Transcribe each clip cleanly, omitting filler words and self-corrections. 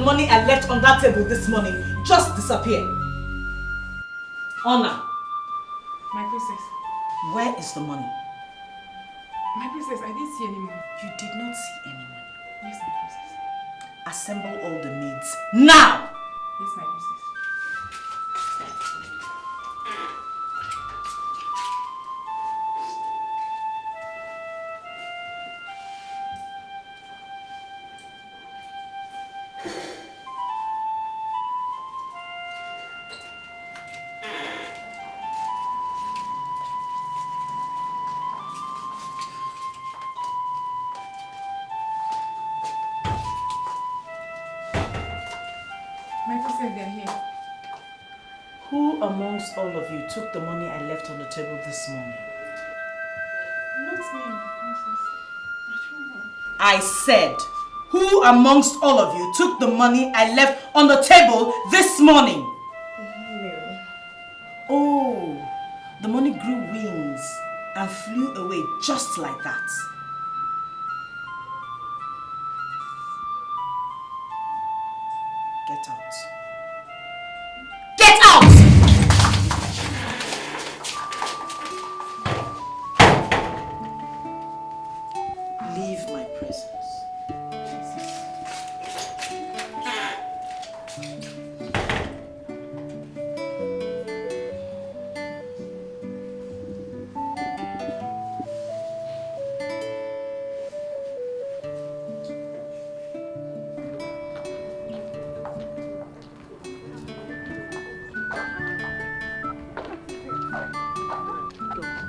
money I left on that table this morning just disappear? Honor. My princess. Where is the money? My princess, I didn't see any money. You did not see any money? Yes, my princess. Assemble all the maids now! Yes, my princess. Who amongst all of you took the money I left on the table this morning? Not me, princess. I don't know. I said, who amongst all of you took the money I left on the table this morning? No. Oh, the money grew wings and flew away just like that. Get out. Get out! Leave my presence.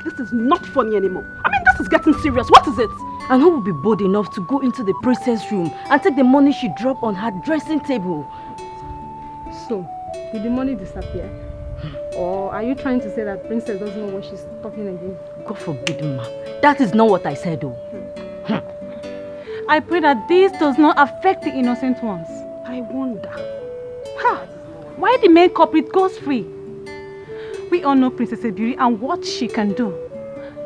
This is not funny anymore. I mean, this is getting serious. What is it? And who will be bold enough to go into the princess room and take the money she dropped on her dressing table? So, did the money disappear? Or are you trying to say that princess doesn't know what she's talking again? God forbid, ma. That is not what I said, though. I pray that this does not affect the innocent ones. I wonder. Why the main culprit goes free? We all know Princess Ebiri and what she can do.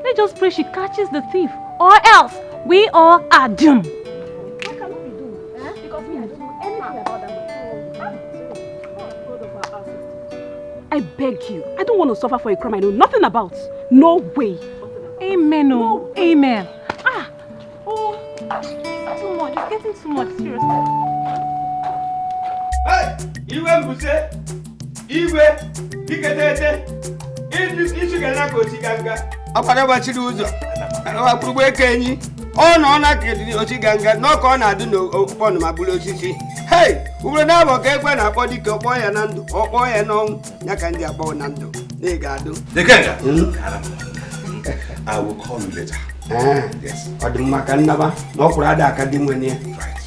Let's just pray she catches the thief, or else we all are doomed. What can we do? Because me, I don't know anything about that. I beg you. I don't want to suffer for a crime I know nothing about. No way. Amen, oh. No. Amen. Oh. It's too much. It's getting too much. Seriously. Hey! Iwe mbuse! Iwe! Iketete! Isu gana kochi ganga. Apara bachiri uzo. Apurugbo ekenyi. Ono na kedi ochi ganga. No ka ọ na-adụ n'ọpọnụ ma bụrụ osisi. Hey! Ubro na abo ka ekwe na akpọ dike ọkpọ ya na ndụ. Ọkpọ ya n'ọnwụ. Ya ka ndị akpọ na ndụ. Na ga-adụ. Dekenga. I will call you later. Yes. Ọ dị mma ka nnaba. Na ọkwụrụ ada aka dị nwene ya. Right.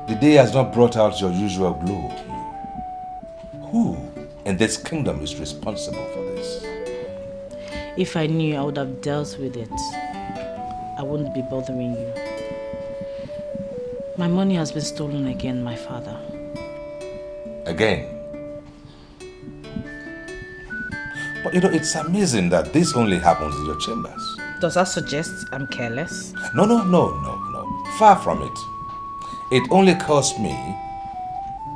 The day has not brought out your usual glow. Who in this kingdom is responsible for this? If I knew, I would have dealt with it. I wouldn't be bothering you. My money has been stolen again, my father. Again? But you know, it's amazing that this only happens in your chambers. Does that suggest I'm careless? No. Far from it. It only caused me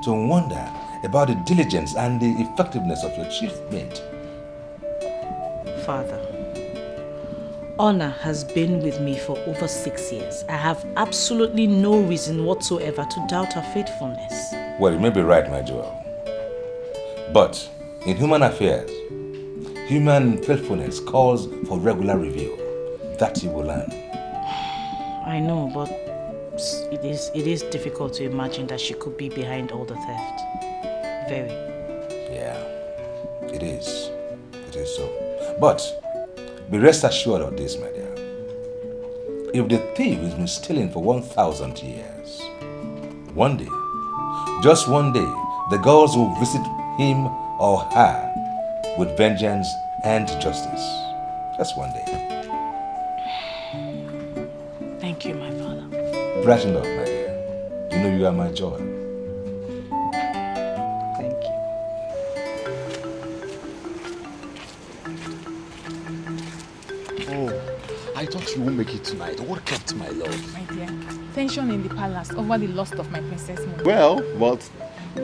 to wonder about the diligence and the effectiveness of your chief maid. Father, Honor has been with me for over 6 years. I have absolutely no reason whatsoever to doubt her faithfulness. Well, you may be right, my jewel. But in human affairs, human faithfulness calls for regular review. That you will learn. I know, but it is difficult to imagine that she could be behind all the theft. Very. Yeah, it is. It is so. But be rest assured of this, my dear. If the thief has been stealing for 1,000 years, one day, just one day, the gods will visit him or her with vengeance and justice. Just one day. Thank you, my father. Brighten up, my dear. You know you are my joy. Thank you. I thought you won't make it tonight. What kept my love? My dear, tension in the palace over the loss of my princess moon. Well, but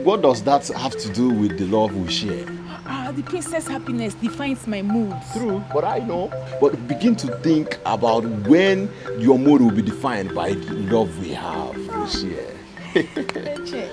what does that have to do with the love we share? The princess happiness defines my mood. True, but I know. But begin to think about when your mood will be defined by the love we have, we share. Eche,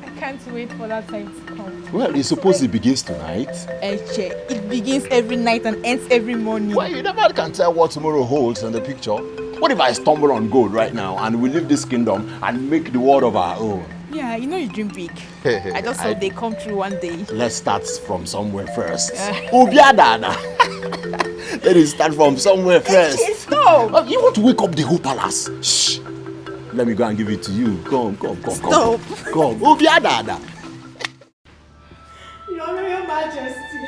I can't wait for that time to come. Well, it's supposed it begins tonight. Eche, it begins every night and ends every morning. Well, you never can tell what tomorrow holds in the picture. What if I stumble on gold right now and we leave this kingdom and make the world of our own? Yeah, you know you dream big. I just hope they come true one day. Let's start from somewhere first. Obiadana. Let us start from somewhere first. Stop! You want to wake up the whole palace? Shh. Let me go and give it to you. Come. Stop. Come. Obiadana. Your Majesty,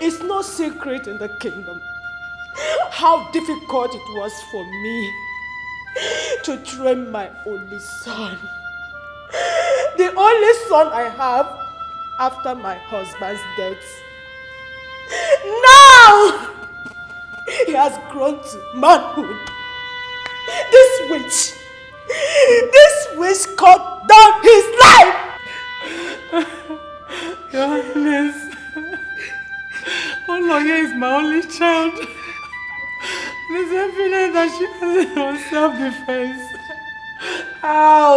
it's no secret in the kingdom how difficult it was for me to train my only son. The only son I have after my husband's death. Now he has grown to manhood. This witch cut down his life. Your Highness, Only is my only child. It is evident that she has no self-defense. How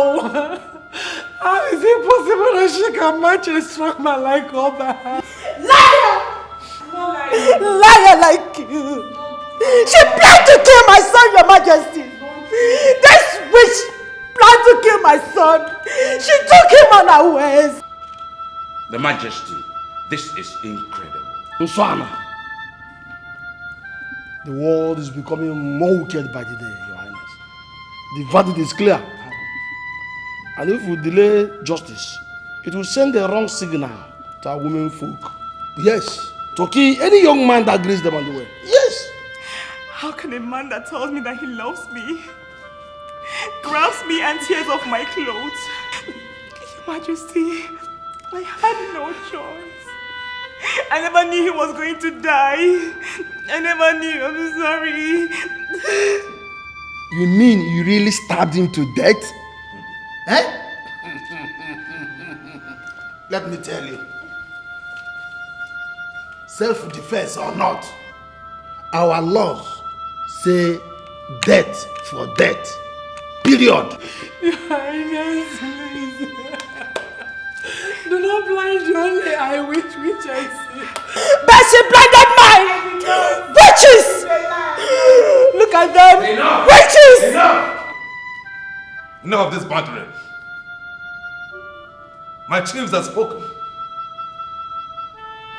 is it possible that she can match a strong man like Oba? Liar! Liar like you! She planned to kill my son, Your Majesty! This witch planned to kill my son! She took him unawares! The Majesty, this is incredible. Nswana, the world is becoming more wicked by the day, Your Highness. The verdict is clear. And if we delay justice, it will send the wrong signal to our women folk. Yes, to kill any young man that greets them on the way. Yes! How can a man that tells me that he loves me grabs me and tears off my clothes? Your Majesty, I had no choice. I never knew he was going to die. I never knew. I'm sorry. You mean you really stabbed him to death? Eh? Let me tell you. Self-defense or not, our laws say death for death. Period. Your Highness, please. Do not blind the only eye which I see. But she blinded mine! Witches! Look at them! Enough! Witches! Enough of this bantering. My chiefs have spoken.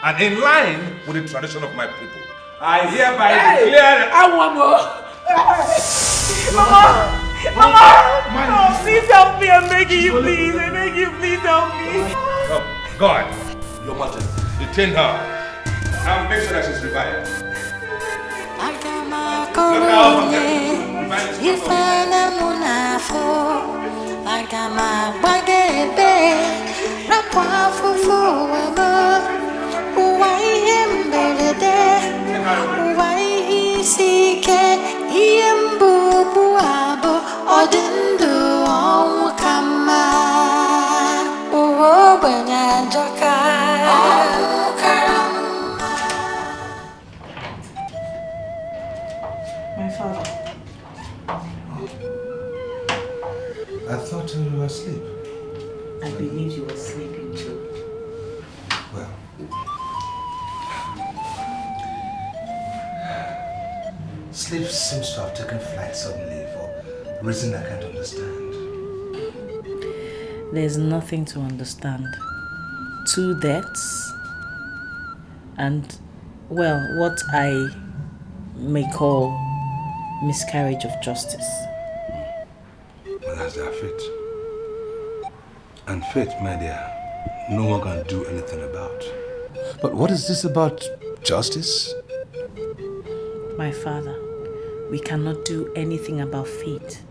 And in line with the tradition of my people, I hereby declare... I want more! Mama! No, please help me, I'm begging you, please. I beg you, please help me. Oh, God, Your Majesty, detain her and make sure that she's revived. My father. I thought you were asleep. I believe you were sleeping too. Well, sleep seems to have taken flight suddenly for a reason I can't understand. There's nothing to understand. 2 deaths and, well, what I may call miscarriage of justice. Well, that's their fate. And fate, my dear, no one can do anything about. But what is this about justice? My father, we cannot do anything about fate.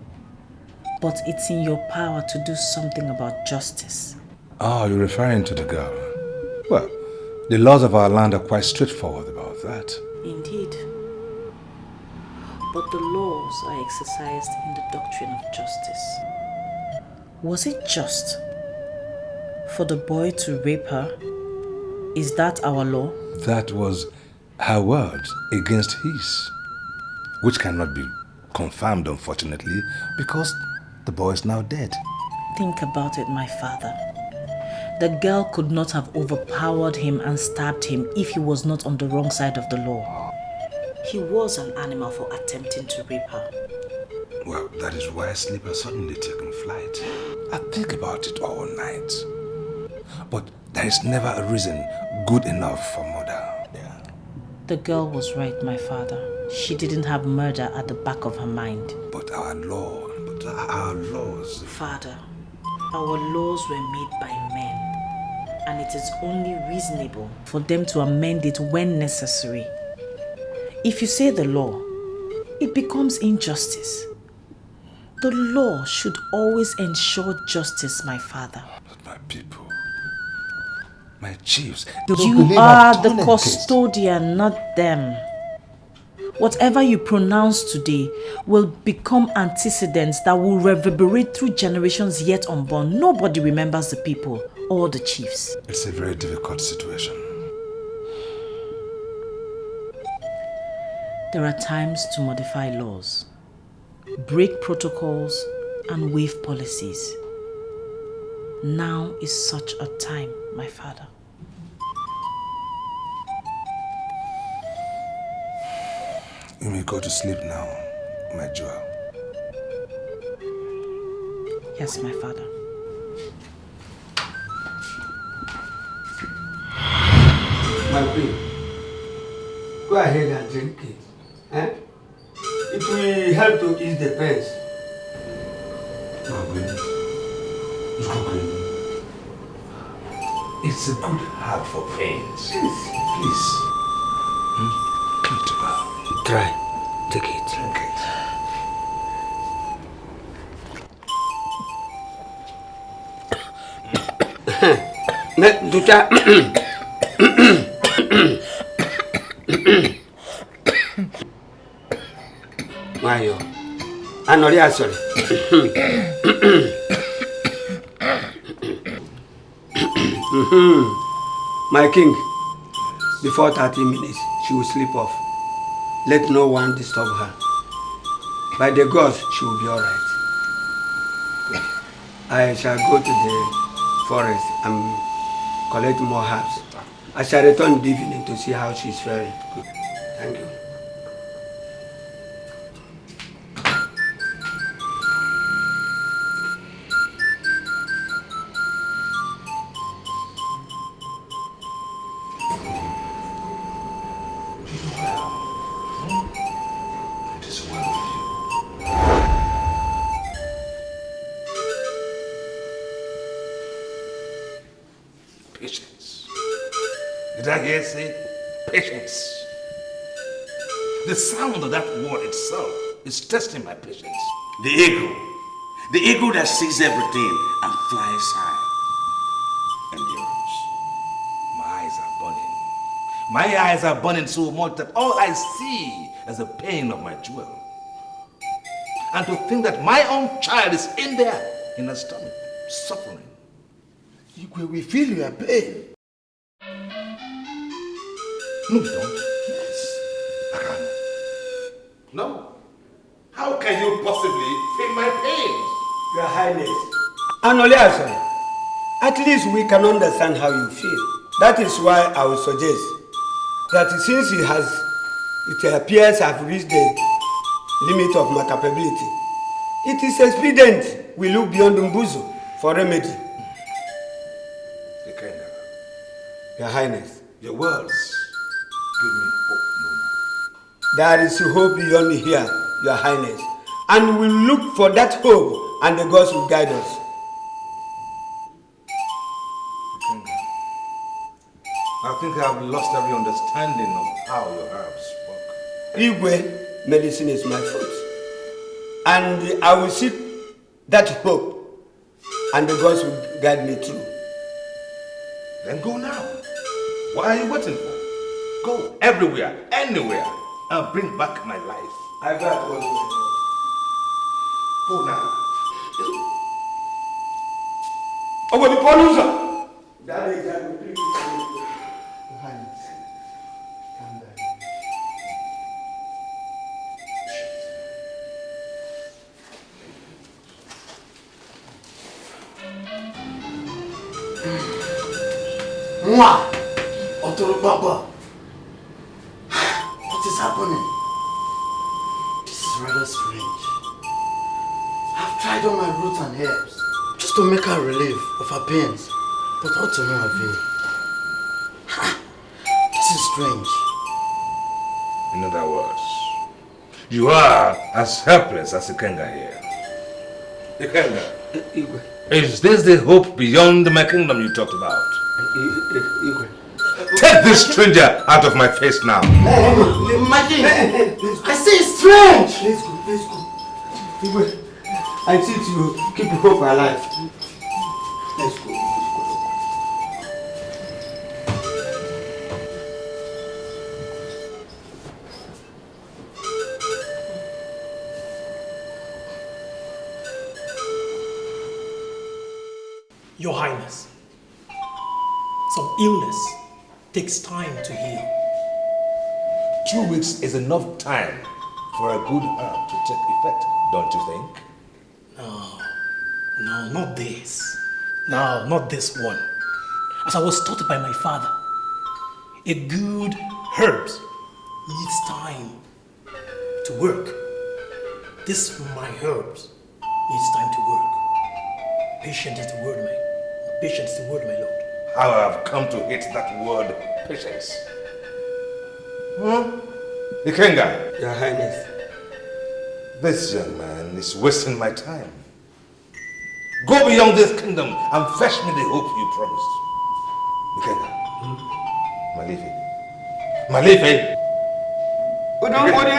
But it's in your power to do something about justice. Oh, you're referring to the girl. Well, the laws of our land are quite straightforward about that. Indeed. but the laws are exercised in the doctrine of justice. Was it just for the boy to rape her? Is that our law? That was her word against his, which cannot be confirmed, unfortunately, because the boy is now dead. Think about it, my father. The girl could not have overpowered him and stabbed him if he was not on the wrong side of the law. He was an animal for attempting to rape her. Well, that is why sleep has suddenly taken flight. I think about it all night. But there is never a reason good enough for murder. Yeah. The girl was right, my father. She didn't have murder at the back of her mind. But our laws... Father, our laws were made by men. And it is only reasonable for them to amend it when necessary. If you say the law, it becomes injustice. The law should always ensure justice, my father. But my people, my chiefs, you are the custodian, not them. Whatever you pronounce today will become antecedents that will reverberate through generations yet unborn. Nobody remembers the people or the chiefs. It's a very difficult situation. There are times to modify laws, break protocols, and waive policies. Now is such a time, my father. You may go to sleep now, my jewel. Yes, my father. My queen, go ahead and drink it. Eh? It will help to ease the pains. My queen, it's a good herb for pains. Please. Give it to her. Try. Take it. Drink it. Ducha. Mayo. Anori sorry. My king, before 30 minutes, she will sleep off. Let no one disturb her. By the gods, she will be all right. I shall go to the forest and collect more herbs. I shall return this evening to see how she is faring. Thank you. Patience. Did I hear say patience? The sound of that word itself is testing my patience. The eagle that sees everything and flies high. And yours? My eyes are burning so much that all I see is the pain of my jewel. And to think that my own child is in there, in her stomach, suffering. We feel your pain. No, you don't. Yes. I can't. No. How can you possibly feel my pain? Your Highness, Anoliasa, at least we can understand how you feel. That is why I would suggest that since it appears I've reached the limit of my capability, it is expedient we look beyond Mbuzu for remedy. Your Highness, your words give me hope no more. There is hope beyond here, Your Highness, and we will look for that hope, and the gods will guide us. I think I've lost every understanding of how your herbs work. Igwe, medicine is my foot, and I will seek that hope, and the gods will guide me through. Then go now. What are you waiting for? Go everywhere, anywhere, and bring back my life I got one. Go now. Oh, what the police? That is that. Mwah! Otoro Baba. What is happening? This is rather strange. I've tried all my roots and herbs just to make her relief of her pains, but all to no avail. This is strange. In other words, you are as helpless as Ikenga here. Ikenga, is this the hope beyond my kingdom you talked about? Take this stranger out of my face now. Imagine, I say it's strange. Let's go. I see to keep hope alive. Let's go. Your Highness, some illness takes time to heal. 2 weeks is enough time for a good herb to take effect, don't you think? No, not this. No, not this one. As I was taught by my father, a good herbs needs time to work. This my herbs needs time to work. Patient is the word, my lord. How I have come to hate that word, patience. Ikenga. Your Highness. This young man is wasting my time. Go beyond this kingdom and fetch me the hope you promised. Ikenga. Malife. Udumuri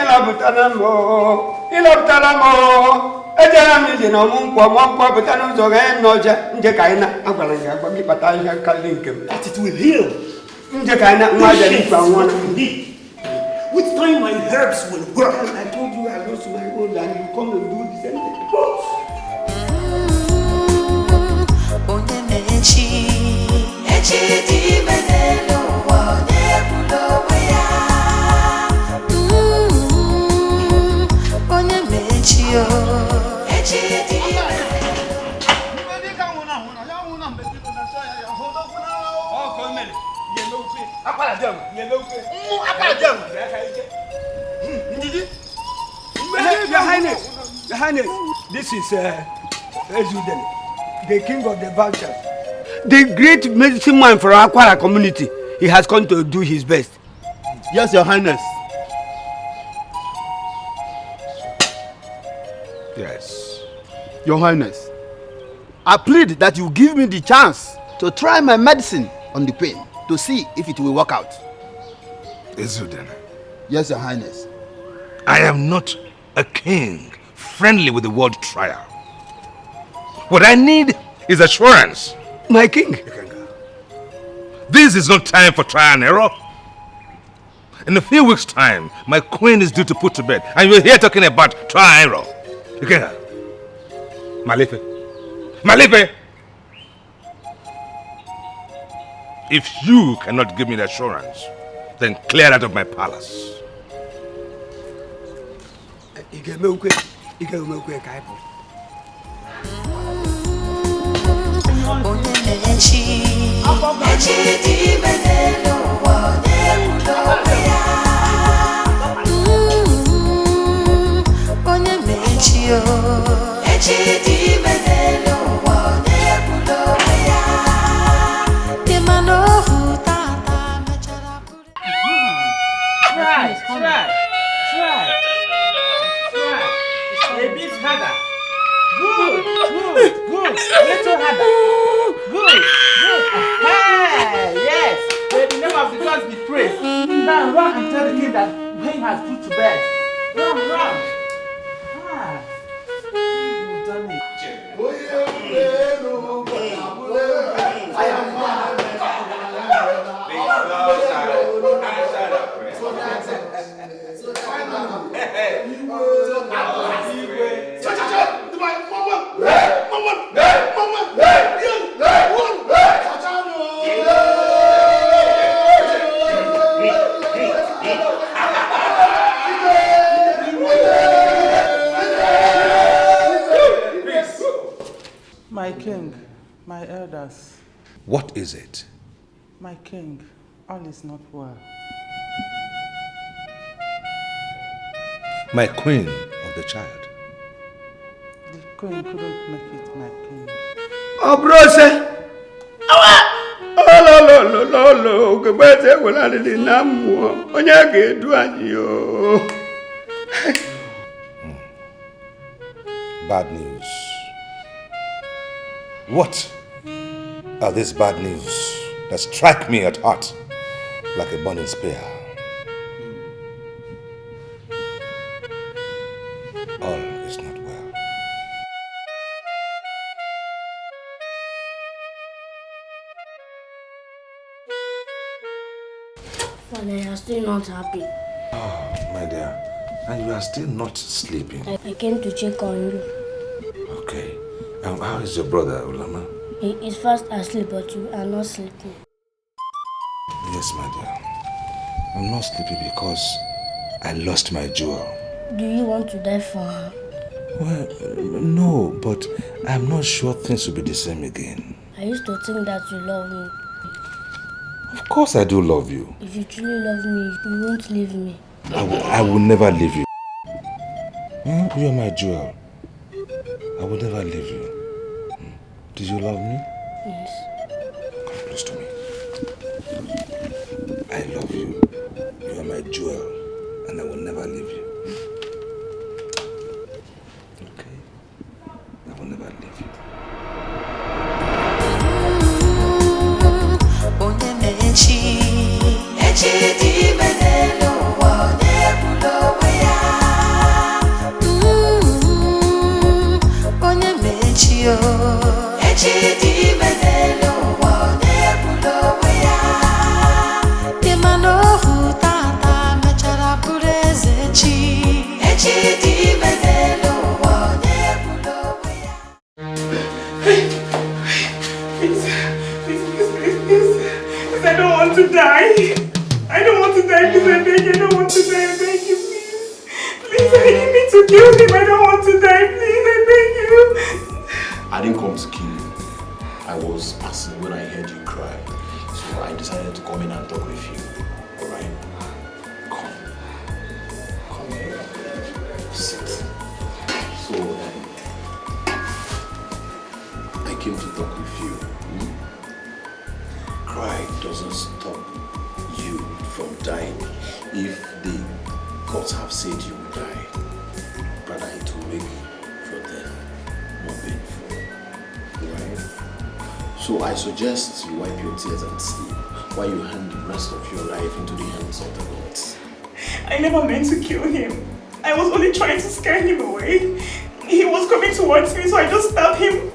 ilabutana mo. Ejara mi je no mu nkwa butana zo ga noja nje kaina agwala nje agba mi pata ihe kali nkem. That it will heal. Nje kaina nwa ja ni kwa nwa. With time my herbs will work. I told you I lost my own and you come and do the same thing. Your Highness, this is Ezuden, the king of the vultures. The great medicine man for our Akwara community. He has come to do his best. Yes, Your Highness. Yes. Your Highness, I plead that you give me the chance to try my medicine on the pain to see if it will work out. Ezuden. Yes, Your Highness. I am not a king friendly with the word trial. What I need is assurance. My king. This is not time for trial and error. In a few weeks' time, my queen is due to put to bed, and you're here talking about trial and error. Ikenga. Malife. If you cannot give me the assurance, then clear out of my palace. Try. A bit harder. Good. Little harder. Good. Hey, yes. May the name of the gods be praised. Now run and tell the king that Wayne has put to bed. Run. You've done it. What is it? My king, all is not well. My queen of the child. The queen couldn't make it, my king. Oh, brother! Oh, goodbye, well, I didn't know. Onye ga-edu anyị yo. Bad news. What are these bad news that strike me at heart like a burning spear? All is not well. Father, you are still not happy. Oh, my dear. And you are still not sleeping. I came to check on you. Okay. How is your brother, Ulama? He is fast asleep, but you are not sleeping. Yes, my dear. I'm not sleeping because I lost my jewel. Do you want to die for her? Well, no, but I'm not sure things will be the same again. I used to think that you love me. Of course I do love you. If you truly love me, you won't leave me. I will never leave you. You are my jewel. I will never leave you. Do you love me? Yes. Come close to me. I love you. You are my jewel, and I will never leave you. Okay? I will never leave you. To die. I don't want to die, please, I beg you. I don't want to die, I beg you, please. Please, I need me to kill him. I don't want to die, please, I beg you. I didn't come to kill you. I was passing when I heard you cry. So I decided to come in and talk with you. Alright? Come here. Sit. So, I came to talk with you. Cry doesn't stop you from dying. If the gods have said you will die, rather it will make your death more painful. Right? So I suggest you wipe your tears and sleep while you hand the rest of your life into the hands of the gods. I never meant to kill him. I was only trying to scare him away. He was coming towards me, so I just stabbed him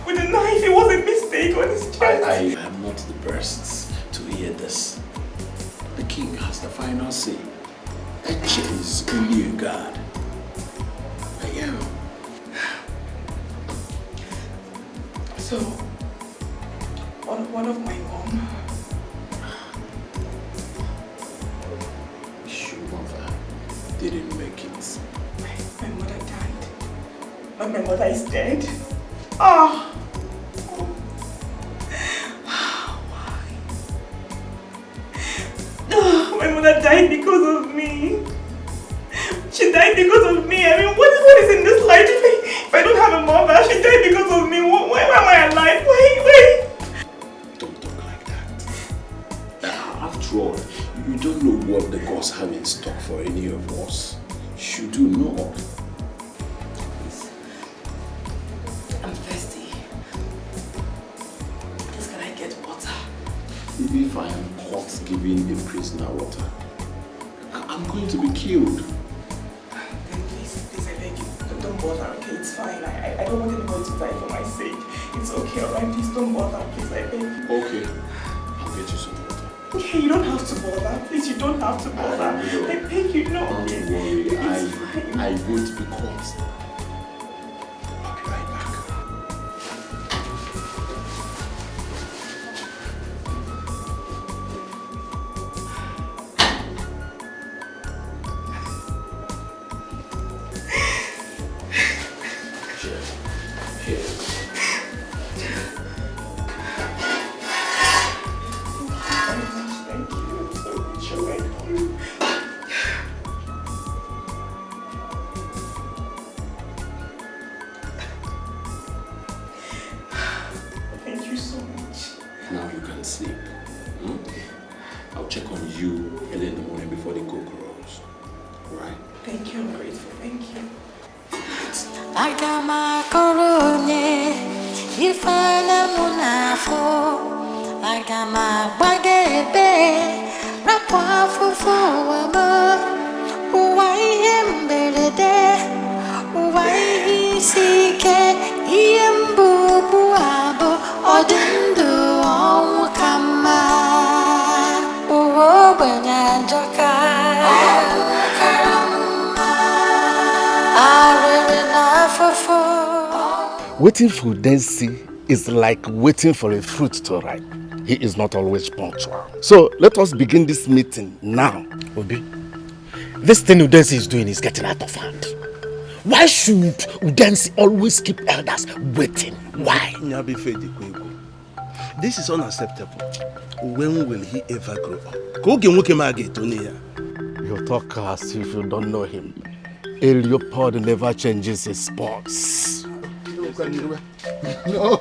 with a knife. It was a mistake on his chest. I am not the best to hear this. The king has the final say. Edochie is only a god. I am. So, one of my mom. Chioma didn't make it. My mother died. But my mother is dead. Oh. My mother died because of me. She died because of me. I mean, what is in this life? If I don't have a mother, she died because of me. Why am I alive? Why? Don't talk like that. After all, you don't know what the gods have in stock for any of us. You do know. Please. I'm thirsty. Please, can I get water? If I am caught giving a prisoner water, I'm going to be killed. Then please, I beg you, don't bother, okay? It's fine. I don't want anybody to die for my sake. It's okay, alright? Please don't bother, please, I beg you. Okay, I'll get you some water. Okay, you don't have to bother. Please, you don't have to bother. I beg you, no. Don't worry, I won't be caught. I'll be right back. Here. Now you can sleep. I'll check on you early in the morning before the cock crows. Alright? Thank you, I'm grateful. Thank you. Agama korone, ifana munafo. Agama bagebe, rapwa fufu wama. Uwai emberede, uwai sike, iembu buabo, odendo omukama. Uwo banyanjaka, Waiting for Udensi is like waiting for a fruit to ripe. He is not always punctual. So let us begin this meeting now. Obi, this thing Udensi is doing is getting out of hand. Why should Udensi always keep elders waiting? Why? This is unacceptable. When will he ever grow up? You talk as if you don't know him. A leopard never changes his spots. No,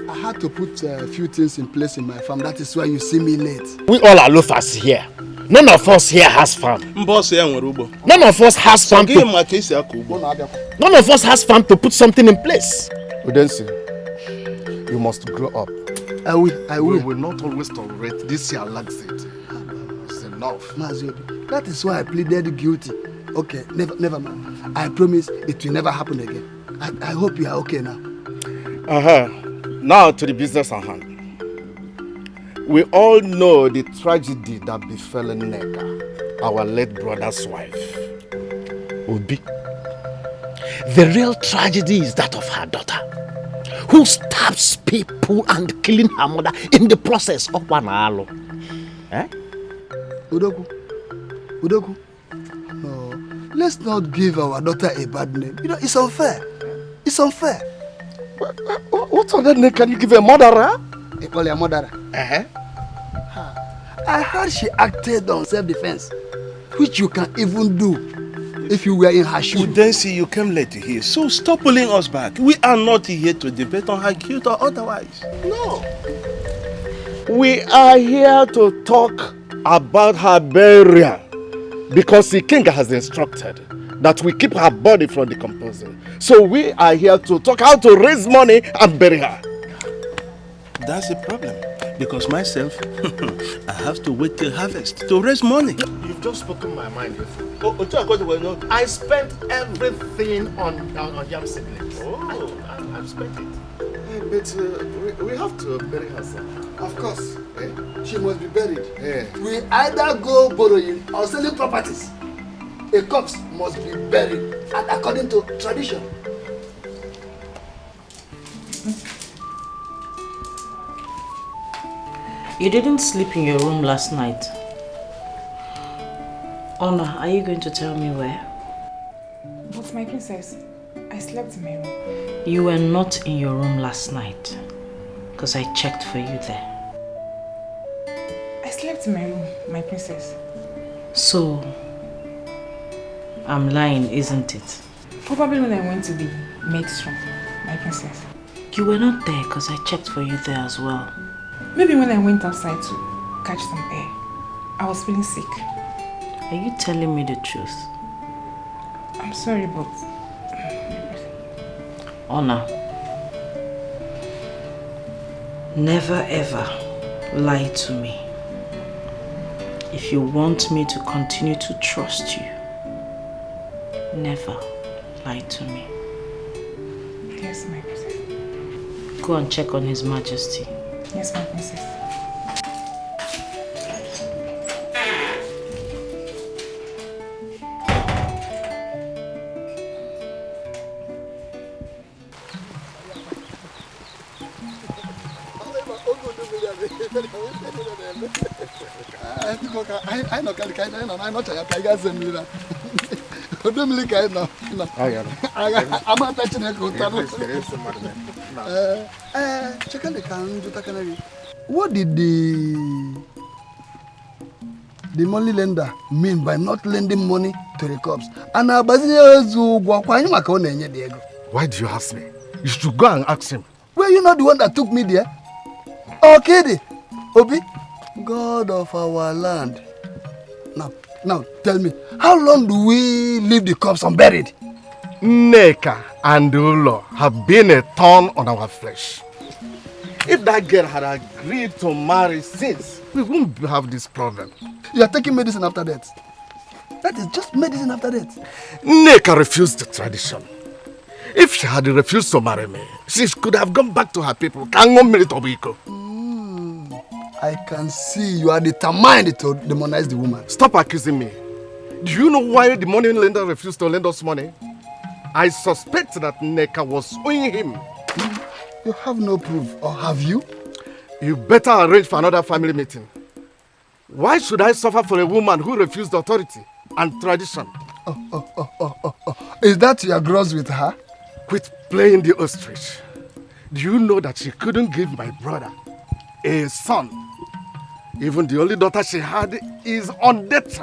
I had to put a few things in place in my farm. That is why you see me late. We all are loafers here. None of us here has farm. None of us has farm to... None of us has farm to put something in place. Udensi, you must grow up. I will. We will not always tolerate this your laxity. It's enough. Maziobi, that is why I pleaded guilty. Okay, never mind. I promise it will never happen again. I hope you are okay now. Now to the business at hand. We all know the tragedy that befell Nneka, our late brother's wife. Obi, the real tragedy is that of her daughter, who stabs people and killing her mother in the process of Wanalo. Eh? Udoku, no, let's not give our daughter a bad name. You know, it's unfair. It's unfair. What other name can you give a murderer? They call her a murderer. I heard she acted on self-defense, which you can even do if you were in her shoes. Udensi, you came late here, so stop pulling us back. We are not here to debate on her guilt or otherwise. No. We are here to talk about her burial because the king has instructed that we keep her body from decomposing. So we are here to talk how to raise money and bury her. That's the problem. Because myself, I have to wait till harvest to raise money. You've just spoken my mind. I spent everything on yam seedlings. Oh, I've spent it. But we have to bury her, sir. Of course. She must be buried. We either go borrowing or selling properties. A corpse must be buried, and according to tradition. You didn't sleep in your room last night. Onny, are you going to tell me where? But my princess, I slept in my room. You were not in your room last night, because I checked for you there. I slept in my room, my princess. So, I'm lying, isn't it? Probably when I went to the maid's room, my princess. You were not there because I checked for you there as well. Maybe when I went outside to catch some air, I was feeling sick. Are you telling me the truth? I'm sorry, but... Onny, never ever lie to me. If you want me to continue to trust you, never lie to me. Yes, my princess. Go and check on His Majesty. Yes, my princess. What did the money lender mean by not lending money to the cops? Why do you ask me? You should go and ask him. Wait, Were you not the one that took me there? Okay, Obi, God of our land. Now, tell me, how long do we leave the corpse unburied? Neka and Ulo have been a thorn on our flesh. If that girl had agreed to marry since, we wouldn't have this problem. You are taking medicine after death. That is just medicine after death. Neka refused the tradition. If she had refused to marry me, she could have gone back to her people. I can see you are determined to demonize the woman. Stop accusing me. Do you know why the money lender refused to lend us money? I suspect that Neka was owing him. You have no proof, or have you? You better arrange for another family meeting. Why should I suffer for a woman who refused authority and tradition? Is that your gross with her? Quit playing the ostrich. Do you know that she couldn't give my brother a son? Even the only daughter she had is on death.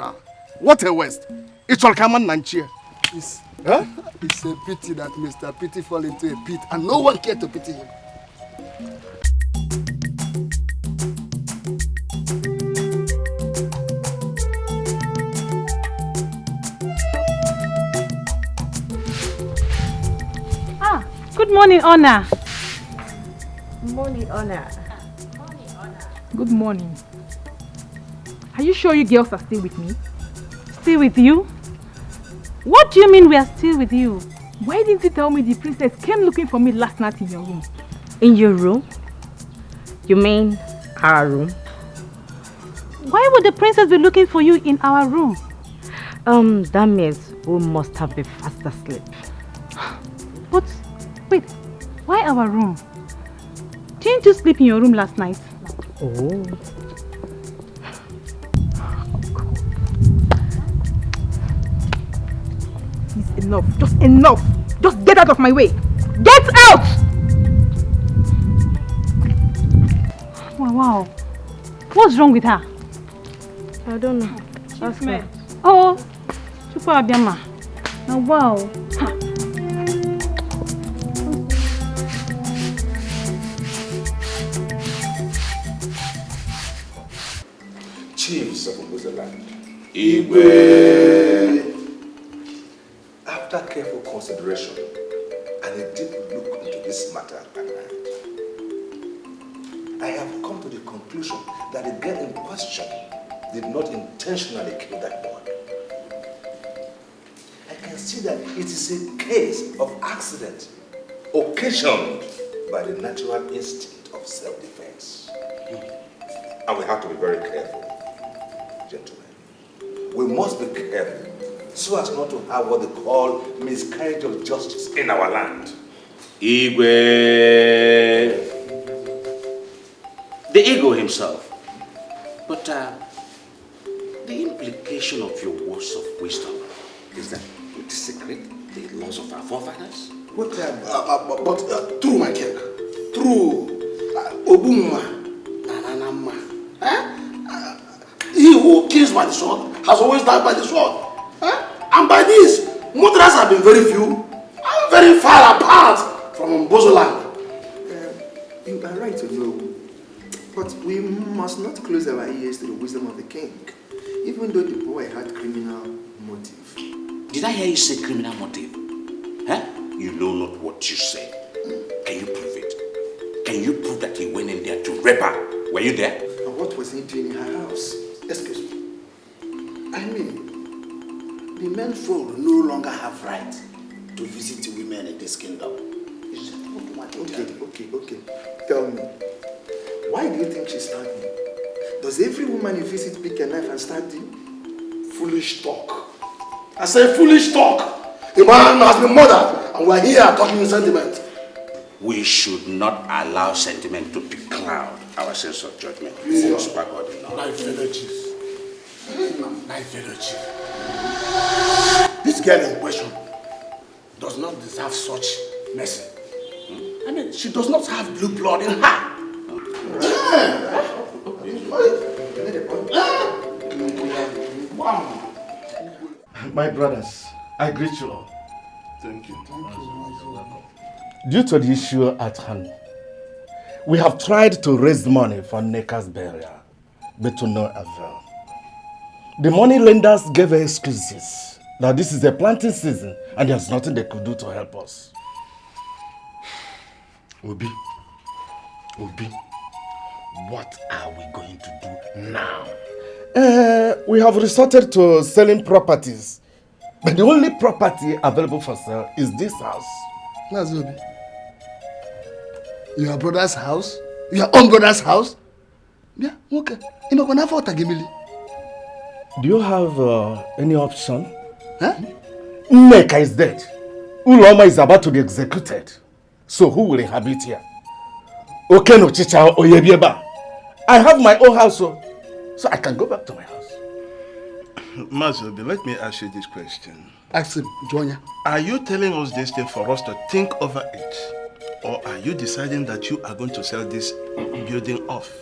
What a waste. It will come on Nigeria. It's a pity that Mr. Pity fell into a pit and no one cared to pity him. Good morning, Honor. Morning, Honor. Good morning. Are you sure you girls are still with me? Still with you? What do you mean we are still with you? Why didn't you tell me the princess came looking for me last night in your room? In your room? You mean our room? Why would the princess be looking for you in our room? That means we must have been fast asleep. But, wait, why our room? Didn't you sleep in your room last night? Oh. It's enough. Just enough. Just get out of my way. Get out! Wow. What's wrong with her? I don't know. Ask her. Oh, super Abiyama. Now, wow. Chiefs of Land. Igwe. After careful consideration and a deep look into this matter at night, I have come to the conclusion that the girl in question did not intentionally kill that boy. I can see that it is a case of accident occasioned by the natural instinct of self-defense. And we have to be very careful, gentlemen. We must be careful so as not to have what they call miscarriage of justice in our land. Igwe. The ego himself. But the implication of your words of wisdom is that you desecrate the laws of our forefathers? But through my cake, through Obumma, Nananama, he who kills by the sword has always died by the sword. And by this, murderers have been very few and very far apart from Mbozoland. You are right to know, but we must not close our ears to the wisdom of the king, even though the boy had criminal motive. Did I hear you say criminal motive? Huh? You know not what you say. Can you prove it? Can you prove that he went in there to rape her? Were you there? And what was he doing in her house? Excuse me. I mean, the men folk no longer have right to visit women in this kingdom. Okay. Tell me, why do you think she stabbed me? Does every woman you visit pick a knife and stab you? Foolish talk. I say foolish talk. The man has been murdered and we're here talking sentiment. We should not allow sentiment to becloud our sense of judgment. Life Edochie. This girl in question does not deserve such mercy. I mean, she does not have blue blood in her. My brothers, I greet you all. Thank you. Due to the issue at hand, We have tried to raise money for Neka's burial, but to no avail. The money lenders gave her excuses that this is a planting season and there's nothing they could do to help us. Obi, what are we going to do now? We have resorted to selling properties, but the only property available for sale is this house. Nazobi, your brother's house? Your own brother's house? Yeah, okay. Do you have any option? Huh? Neka is dead. Uloma is about to be executed. So who will inhabit here? Okeno Chicha Oyebieba. I have my own house, so I can go back to my house. Mazobi, let me ask you this question. Ask him, Jonya. Are you telling us this thing for us to think over it? Or are you deciding that you are going to sell this building off?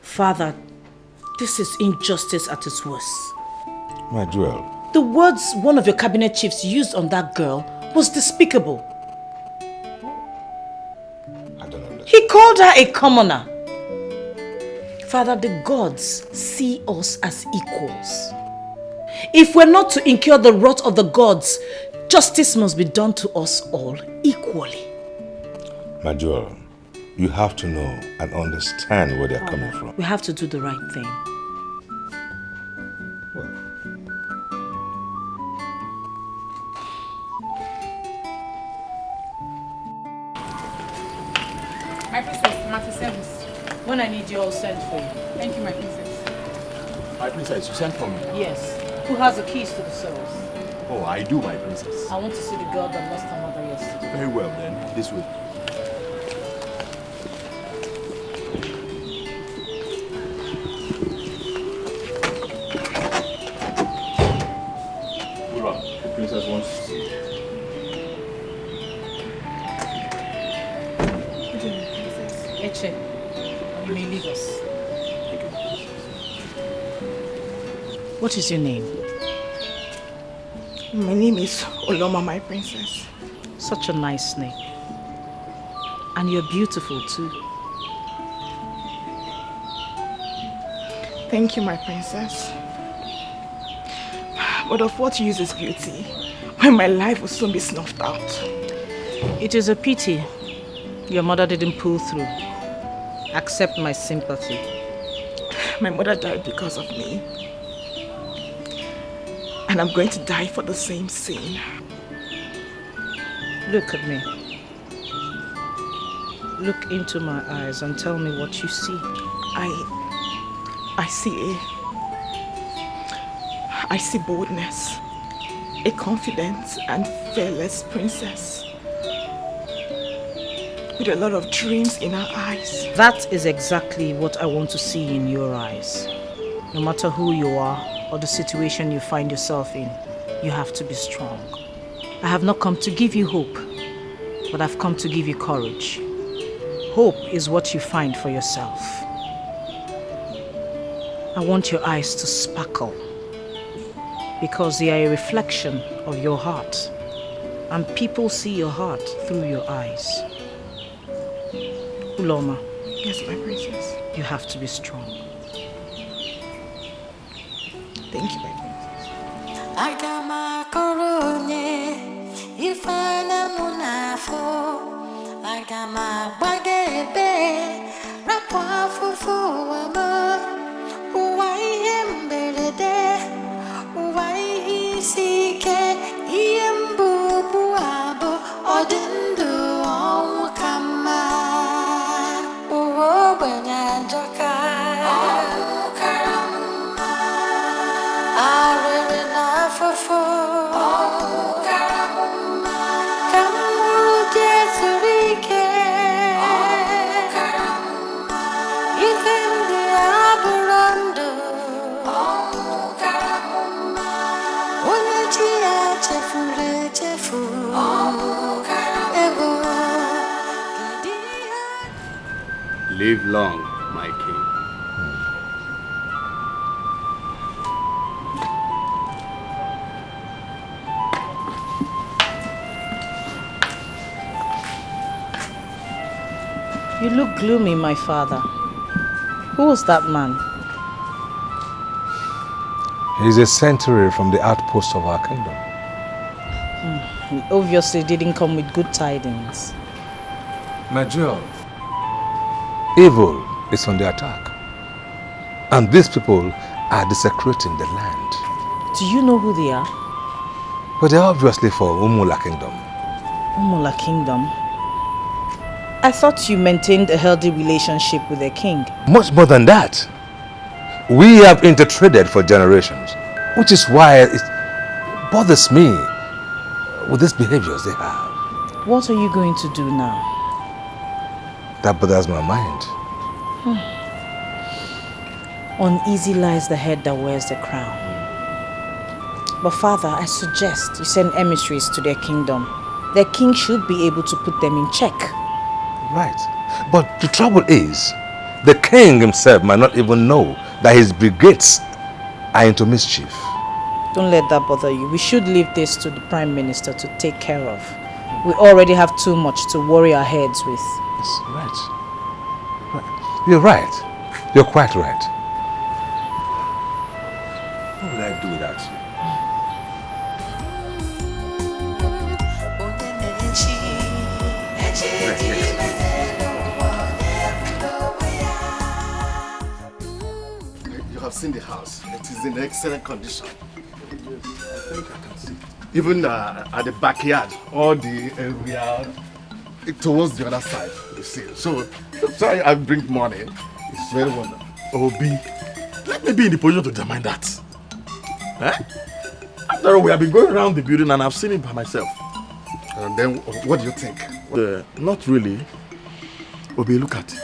Father, this is injustice at its worst. My jewel. The words one of your cabinet chiefs used on that girl was despicable. I don't understand. He called her a commoner. Father, the gods see us as equals. If we're not to incur the wrath of the gods, justice must be done to us all equally. My jewel, you have to know and understand where they're coming from. We have to do the right thing. My princess, I'm at the service. When I need you, I'll send for you. Thank you, my princess. My princess, you sent for me? Yes. Who has the keys to the cells? Oh, I do, my princess. I want to see the girl that lost her mother yesterday. Very well, then. This way. The princess wants to see you. Eche, you may leave us. What is your name? My name is Oloma, my princess. Such a nice name. And you're beautiful too. Thank you, my princess. But of what use is beauty when my life will soon be snuffed out? It is a pity your mother didn't pull through. Accept my sympathy. My mother died because of me. And I'm going to die for the same sin. Look at me. Look into my eyes and tell me what you see. I see boldness, a confident and fearless princess with a lot of dreams in her eyes. That is exactly what I want to see in your eyes. No matter who you are or the situation you find yourself in, you have to be strong. I have not come to give you hope, but I've come to give you courage. Hope is what you find for yourself. I want your eyes to sparkle because they are a reflection of your heart, and people see your heart through your eyes. Uloma. Yes, my princess. You have to be strong. Thank you, my princess. Agama korone ifana munafo agama bagebe rapwa fufu wama uwai mbelede uwai sike iembu buabo odindu kama uwo banyajoka Chefu Live long, my king. You look gloomy, my father. Who was that man? He's a century from the outpost of our kingdom. He obviously didn't come with good tidings. My jewel, evil is on the attack. And these people are desecrating the land. Do you know who they are? But they're obviously for Umula Kingdom. Umula Kingdom? I thought you maintained a healthy relationship with the king. Much more than that. We have intertraded for generations, which is why it bothers me with these behaviors they have. What are you going to do now? That bothers my mind. Uneasy lies the head that wears the crown. But father, I suggest you send emissaries to their kingdom. Their king should be able to put them in check. Right. But the trouble is, the king himself might not even know that his brigades are into mischief. Don't let that bother you. We should leave this to the Prime Minister to take care of. We already have too much to worry our heads with. Yes, right. You're right. You're quite right. What would I do without you? You have seen the house. It is in excellent condition. Yes, I think I can see. Even at the backyard, all the area towards the other side, you see. So I bring money. It's very wonderful. Obi, let me be in the position to determine that. Eh? After all, we have been going around the building and I've seen it by myself. And then, what do you think? Not really. Obi, look at it.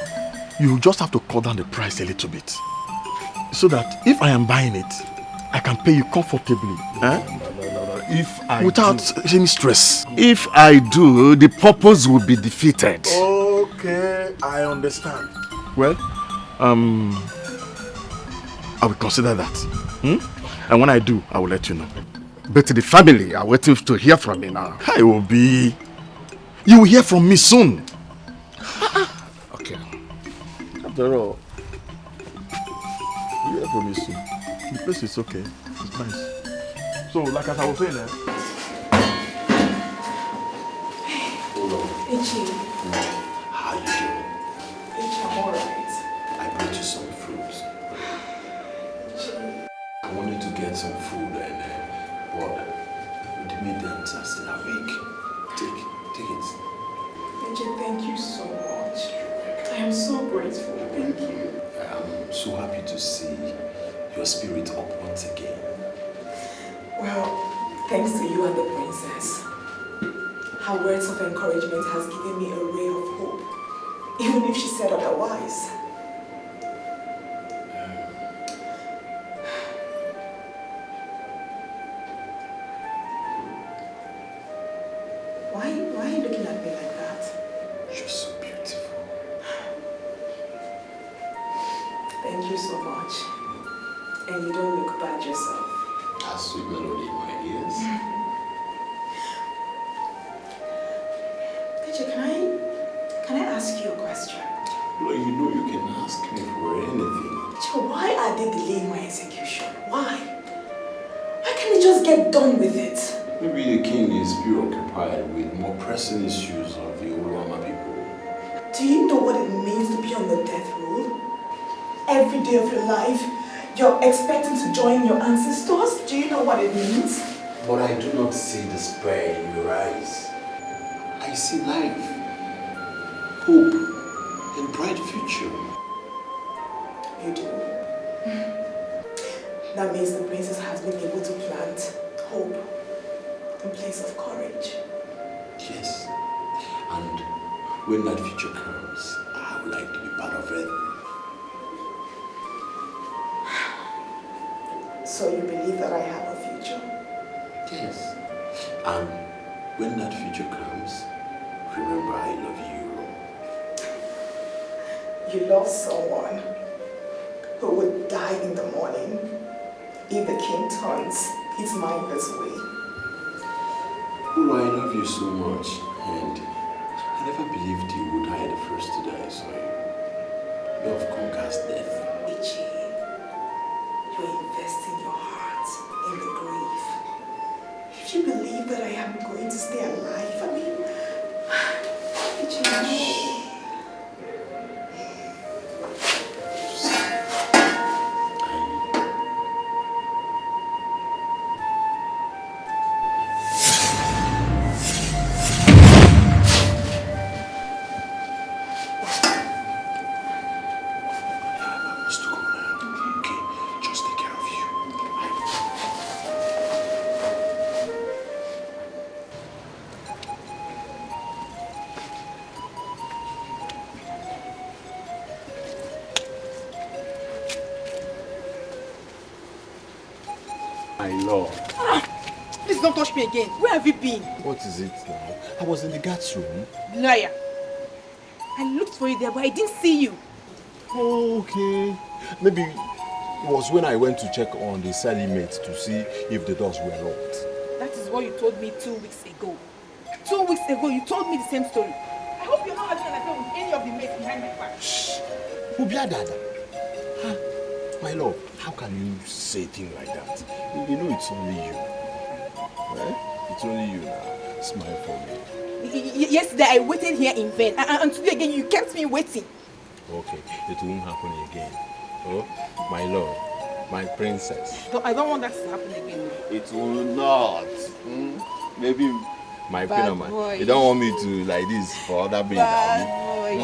You just have to cut down the price a little bit. So that if I am buying it, I can pay you comfortably. No. If I without any stress. If I do, the purpose will be defeated. Okay, I understand. Well, I will consider that. And when I do, I will let you know. But the family are waiting to hear from me now. I will be. You will hear from me soon. Okay. After all, you hear from me soon. The place is okay. It's nice. So, like as I was saying, Edochie. How you doing? Edochie, I'm alright. I brought you some fruits. I wanted to get some food and the midnights are still awake. Take it. Edochie, thank you so much. I am so grateful. Thank you. I'm so happy to see your spirit up once again. Well, thanks to you and the princess. Her words of encouragement has given me a ray of hope, even if she said otherwise. Why are you looking at me like that? You're so beautiful. Thank you so much. And you don't look bad yourself. A sweet melody in my ears. Edochie, can I ask you a question? Well, you know you can ask me for anything. Edochie, why are they delaying my execution? Why? Why can't they just get done with it? Maybe the king is preoccupied with more pressing issues of the Olama people. Do you know what it means to be on the death row? Every day of your life, you're expecting to join your ancestors? Do you know what it means? But I do not see despair in your eyes. I see life, hope, and bright future. You do. That means the princess has been able to plant hope in place of courage. Yes. And when that future comes, I would like to be part of it. So you believe that I have a future? Yes. And when that future comes, remember I love you. you love someone who would die in the morning if the king turns his mind this way. Ulu, I love you so much, and I never believed you would die the first to die, so love conquers death. Ichi, you're investing your heart in the grave. If you believe that I am going to stay alive, I mean, Ichi, My lord. Please don't touch me again. Where have you been? What is it now? I was in the guard's room. Liar. I looked for you there, but I didn't see you. Oh, okay. Maybe it was when I went to check on the sally mates to see if the doors were locked. That is what you told me 2 weeks ago. 2 weeks ago, you told me the same story. I hope you're not having an affair with any of the mates behind my back. Shh. Ubiadada. Huh? My love, how can you say a thing like that? You know it's only you. Eh? It's only you now. Smile for me. Yesterday I waited here in vain, and today again you kept me waiting. Okay, it won't happen again. Oh, my love, my princess. I don't want that to happen again. It will not. Maybe my Bad pin boy. You don't want me to like this for other baby. Bad boy.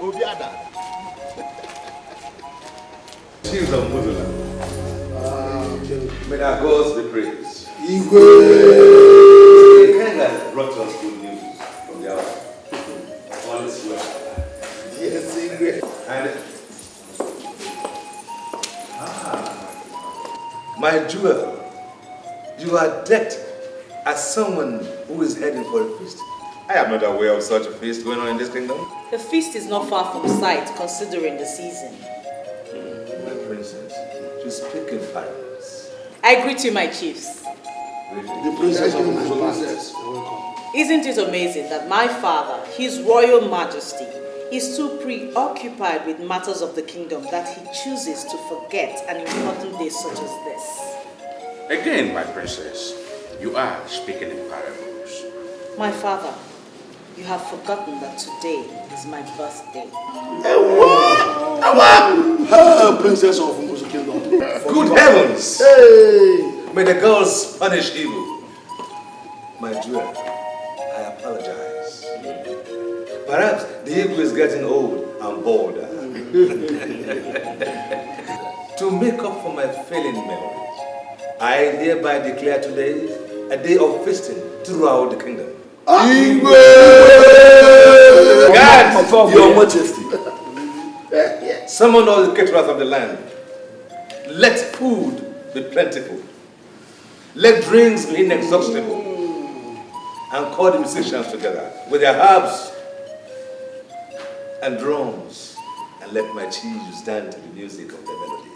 Obiada. Chiefs of Muzula. May our gods be praised. Igwe! The kind that brought us good news from the hour. All is well. Yes, Igwe. And my jewel, you are decked as someone who is heading for a feast. I am not aware of such a feast going on in this kingdom. The feast is not far from sight, considering the season. My princess, you speak in parables. I greet you, my chiefs. The princess of Muzula. Isn't it amazing that my father, His Royal Majesty, is too preoccupied with matters of the kingdom that he chooses to forget an important day such as this? Again, my princess, you are speaking in parables. My father, you have forgotten that today is my birthday. Princess of Muzula Kingdom. Good heavens! Hey! May the gods punish evil. My jewel, I apologize. Perhaps the eagle is getting old and bolder. To make up for my failing memories, I hereby declare today a day of feasting throughout the kingdom. Guards, Your Majesty, summon all the caterers of the land. Let food be plentiful. Let drinks be inexhaustible. And call the musicians together with their harps and drums. And let my cheese stand to the music of the melody.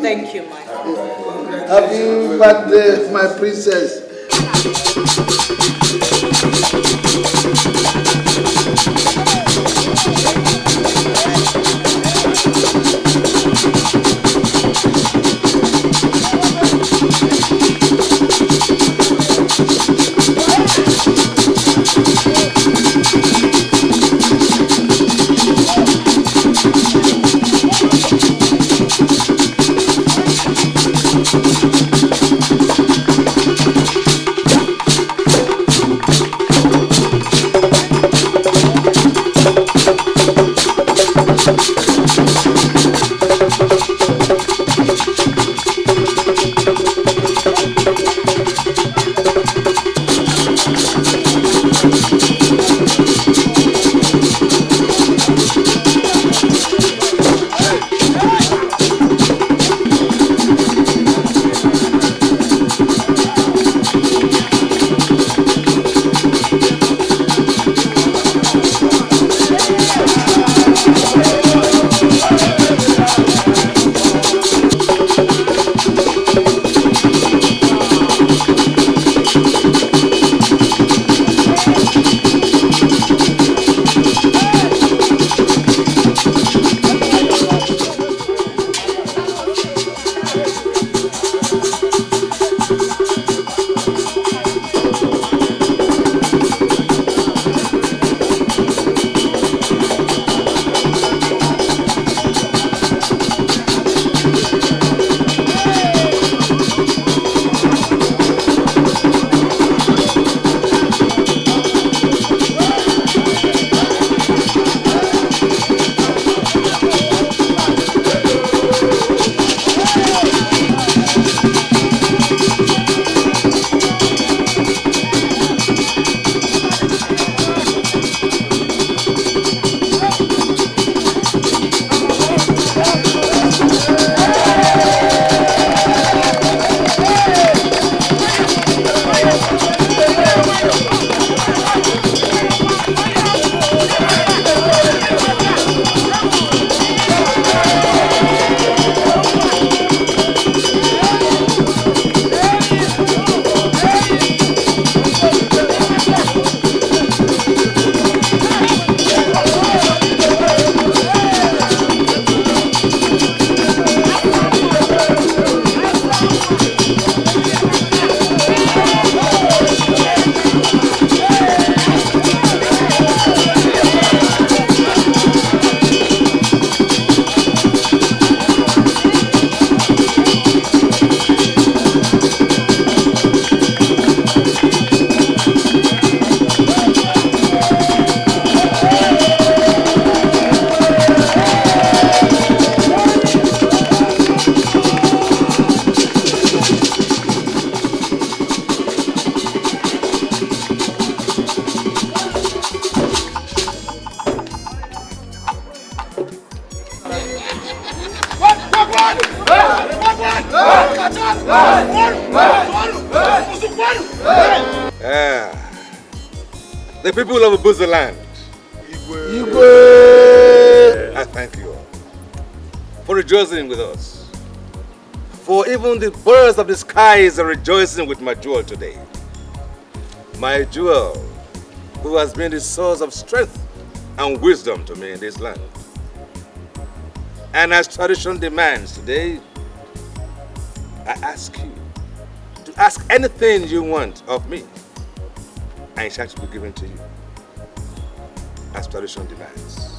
Thank you, my Happy birthday, my princess. the people of Obuzo land, Igwe! I thank you all for rejoicing with us. For even the birds of the skies are rejoicing with my jewel today. My jewel, who has been the source of strength and wisdom to me in this land. And as tradition demands today, I ask you to ask anything you want of me, and it shall be given to you, as tradition demands.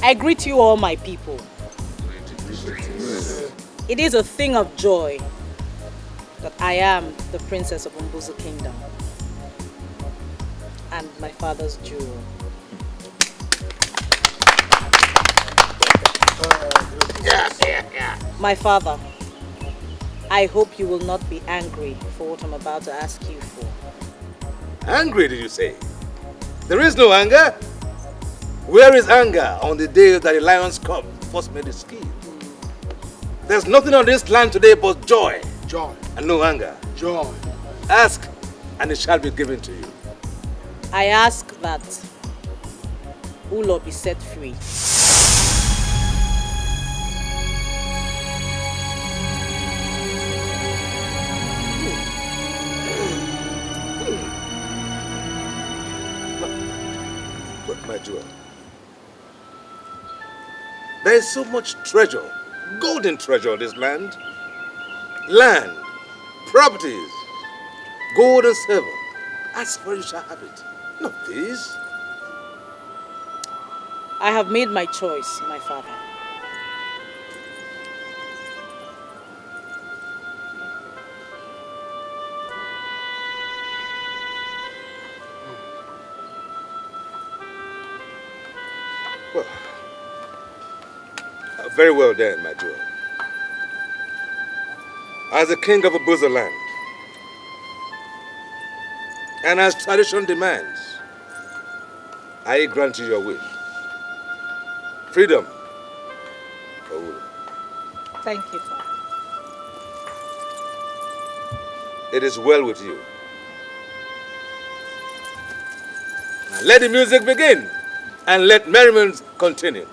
I greet you all, my people. It is a thing of joy that I am the princess of Umbuzo Kingdom and my father's jewel. My father, I hope you will not be angry for what I'm about to ask you for. Angry, did you say? There is no anger. Where is anger on the day that the lion's cub first made its skin? There's nothing on this land today but joy. Joy. And no anger. Joy. Ask, and it shall be given to you. I ask that Ulo be set free. But my jewel, there is so much treasure, golden treasure in this land. Land, properties, gold and silver. Ask for you shall have it. Not these. I have made my choice, my father. Well, very well then, my jewel. As the king of Obuzo land, and as tradition demands, I grant you your wish. Freedom for Ulo. Thank you, father. It is well with you. Now let the music begin, and let merriment continue.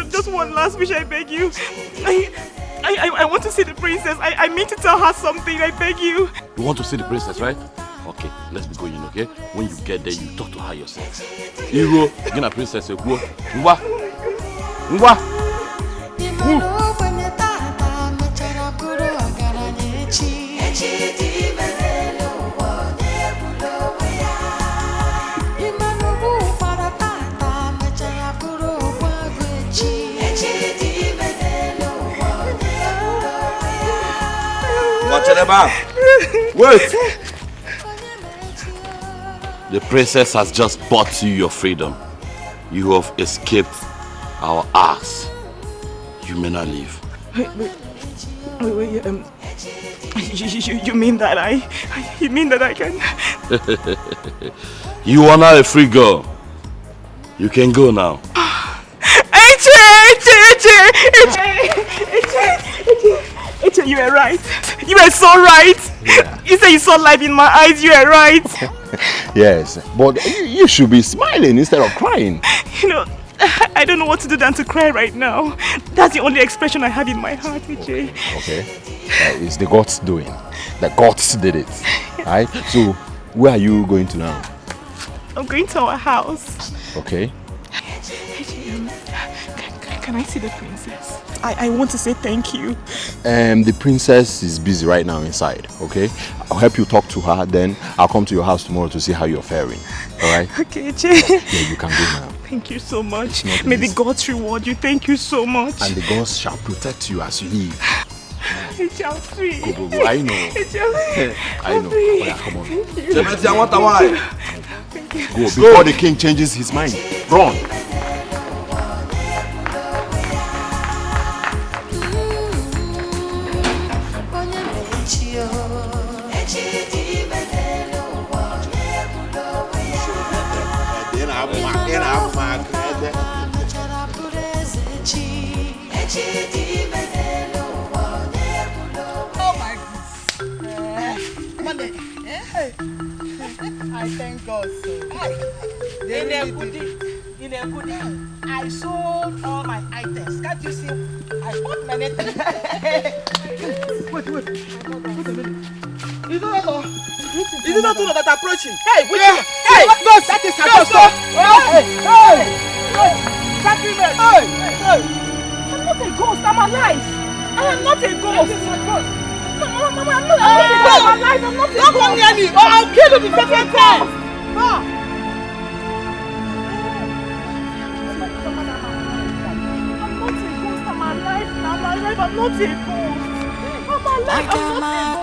Just one last wish, I beg you. I want to see the princess. I mean to tell her something, I beg you. You want to see the princess, right? Okay, let's be going, okay? When you get there, you talk to her yourself. Hero, you're a princess. Ngwa. Wait! The princess has just bought you your freedom. You have escaped our ass. You may not leave. Wait, you mean that you mean that I can? You are now a free girl. You can go now. Etiko! Eche, you were right. You were so right. Yeah. You say you saw life in my eyes. You were right. Yes, but you should be smiling instead of crying. You know, I don't know what to do than to cry right now. That's the only expression I have in my heart, Eche. Okay. It's the gods doing. The gods did it. Right? So, where are you going to now? I'm going to our house. Okay. Can I see the princess? I want to say thank you. The princess is busy right now inside, okay? I'll help you talk to her, then I'll come to your house tomorrow to see how you're faring. Alright? Okay, Eche. Yeah, you can go now. Thank you so much. May the gods reward you. Thank you so much. And the gods shall protect you as you leave. Eche, I'm free. Go. I know. Eche, I know. free. Oh, yeah, come on. Thank you. I want a wife. Go before the king changes his mind. Run. I thank God so. I sold all my items. Can't you see? I bought many things. Wait a minute. Is it not all that approaching? Hey, wait. Yeah. Hey, no, that is a ghost. Hey. Sacrament. Hey. I'm not a ghost. I'm alive. I am not a ghost. Mama, I'm not a ghost. I'm alive. I'm not a ghost. Don't come near me or I'll kill you the second time. No. I'm alive. I'm not a ghost. I'm alive. I'm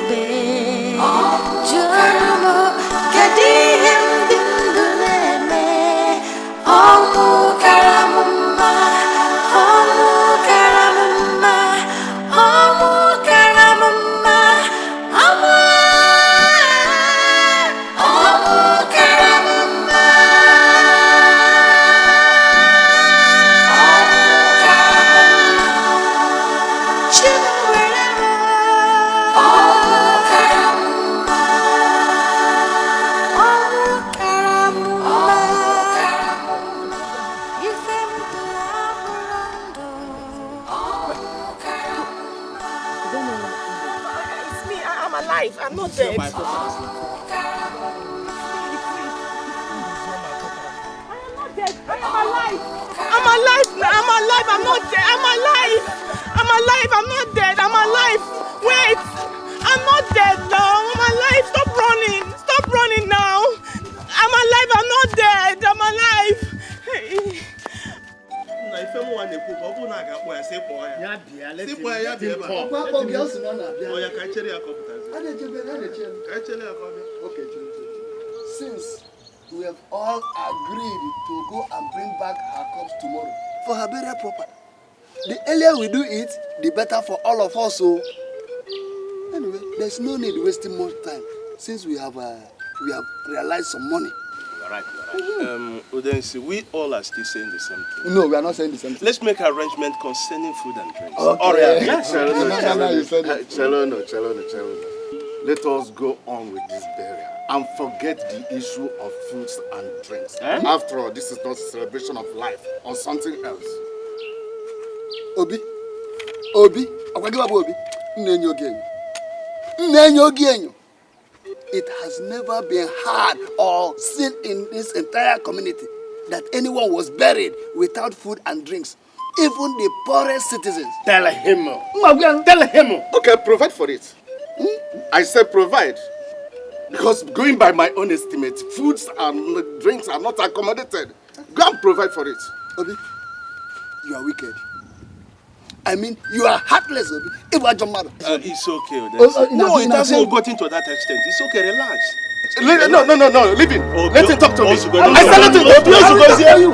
Baby I'm alive. I'm not dead. My forefathers now. I am alive. I'm alive. I'm alive. I'm not dead. I'm alive. I'm alive. I'm not dead. I'm alive. Wait. I'm not dead now. I'm alive. Stop running. Stop running now. I'm alive. I'm not dead. I'm alive. If anyone they put up on a boy, say boy. Yeah, dear. Let's Say boy, yeah, dear. talk. Oh, yeah, can tell you a couple. Okay, since we have all agreed to go and bring back her corpse tomorrow for her burial proper, the earlier we do it, the better for all of us. So, anyway, there's no need wasting more time since we have realized some money. You're right. Udensi, we all are still saying the same thing. No, we are not saying the same thing. Let's make arrangement concerning food and drinks. Okay. Chelo. Let us go on with this burial and forget the issue of foods and drinks. After all, this is not a celebration of life or something else. Obi, Obi, it has never been heard or seen in this entire community that anyone was buried without food and drinks. Even the poorest citizens. Tell him. Okay, provide for it. I said provide. Because going by my own estimate, foods and drinks are not accommodated. Go and provide for it. Obi, you are wicked. I mean, you are heartless, Obi. It's okay. No, it hasn't gotten to that extent. It's okay, relax. No, leave him. Let him talk to me. I said let him talk to you.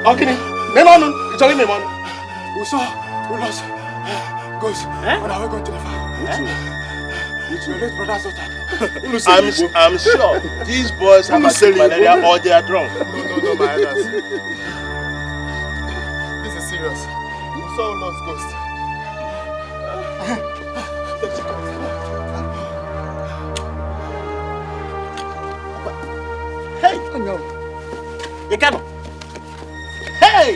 Okay, we lost ghosts when I was going to the farm. Your brother's daughter. I'm sure these boys have acute malaria or they are drunk. No, my elders. This is serious. We saw lost ghost. Hey! You can't. Hey!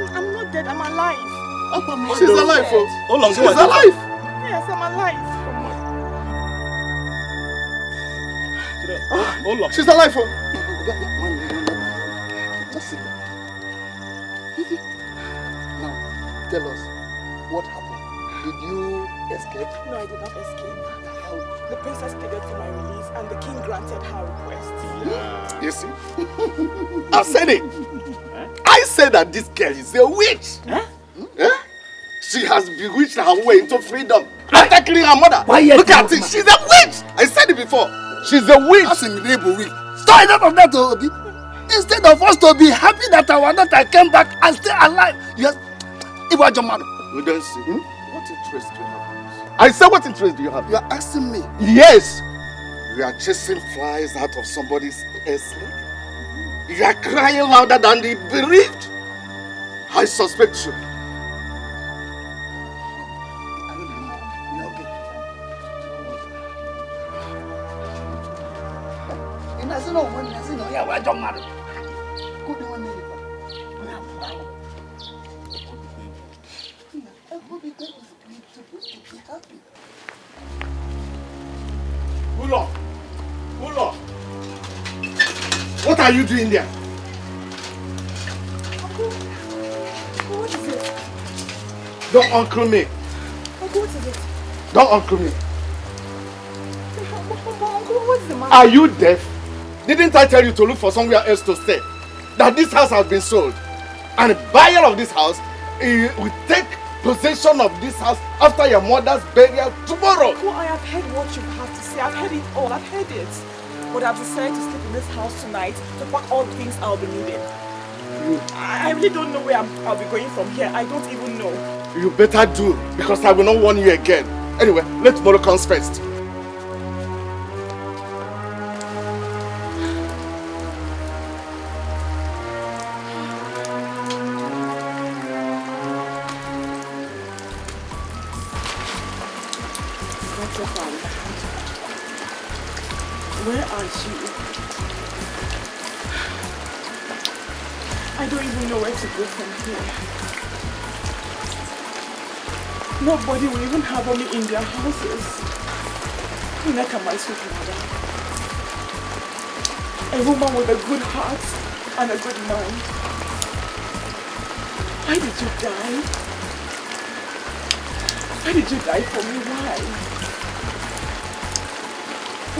I'm not dead. I'm alive. She's alive, folks. How long? She's alive. Yes, I'm alive. Hold on. She's alive, folks. Just sit down. Now, tell us what happened. Did you escape? No, I did not escape. The princess pleaded for my release and the king granted her request. You see? I said it. I said that this girl is a witch. She has bewitched her way into freedom after killing her mother. Look at it. She's a witch. I said it before. She's a witch. That's incredible witch. Stop enough of that, Obi. Instead of us to be happy that our daughter came back and still alive, yes, it was your mother. We don't see. What interest do you have? I said, what interest do you have? You are asking me. Yes. You are chasing flies out of somebody's sleep. You are crying louder than the bereaved. I suspect you. Ulo! What are you doing there? Uncle, what is it? Don't uncle me. Uncle, what is it? Don't uncle me. Uncle, what's the matter? Are you deaf? Didn't I tell you to look for somewhere else to stay? That this house has been sold. And the buyer of this house will take possession of this house after your mother's burial tomorrow. Uncle, I have heard what you have to say. I've heard it all. I've heard it. But I've decided to sleep in this house tonight to pack all the things I'll be needing. I really don't know where I'll be going from here. I don't even know. You better do, because I will not warn you again. Anyway, let tomorrow comes first. Stefan, where are you? I don't even know where to go from here. Nobody will even have me in their houses. Like my sweet mother. A woman with a good heart and a good mind. Why did you die? Why did you die for me? Why?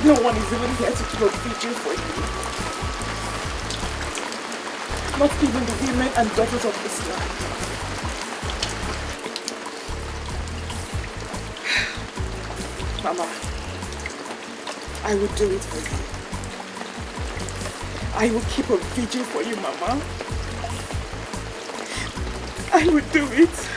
No one is even here to keep a vigil for you. Not even the women and daughters of Islam. Mama, I will do it for you. I will keep a vigil for you, Mama. I will do it.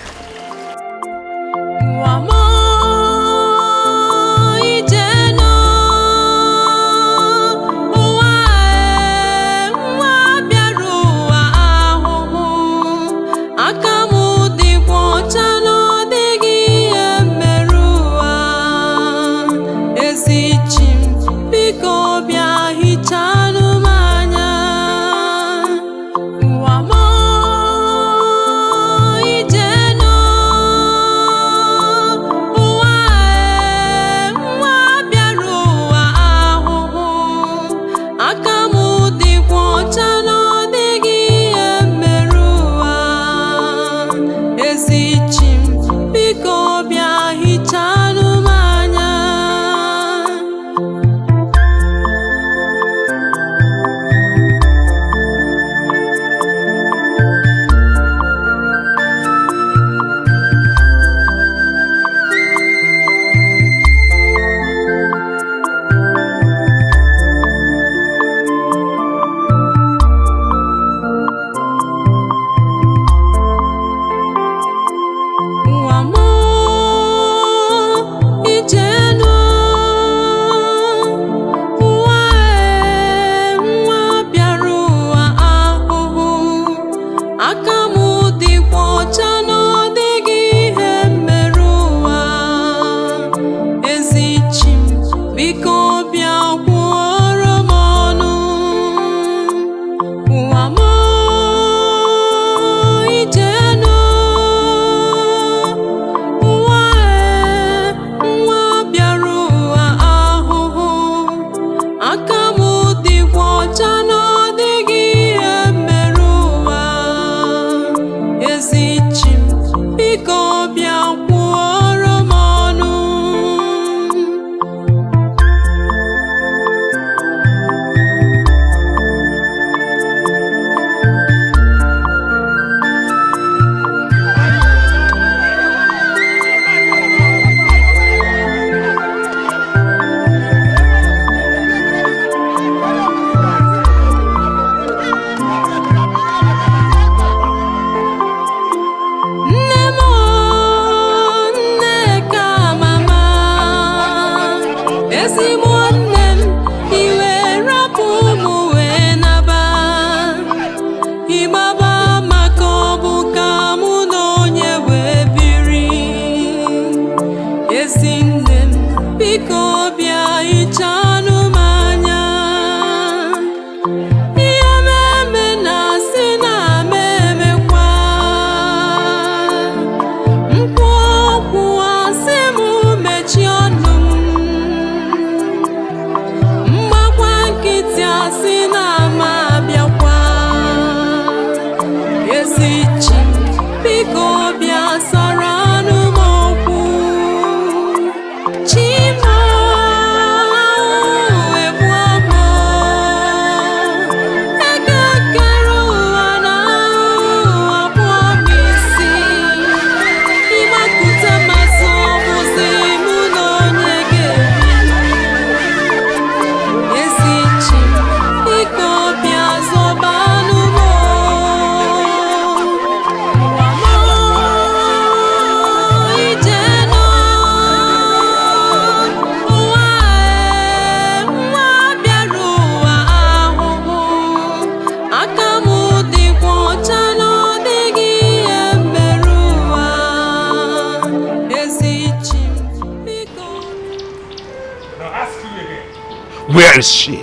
Where is she?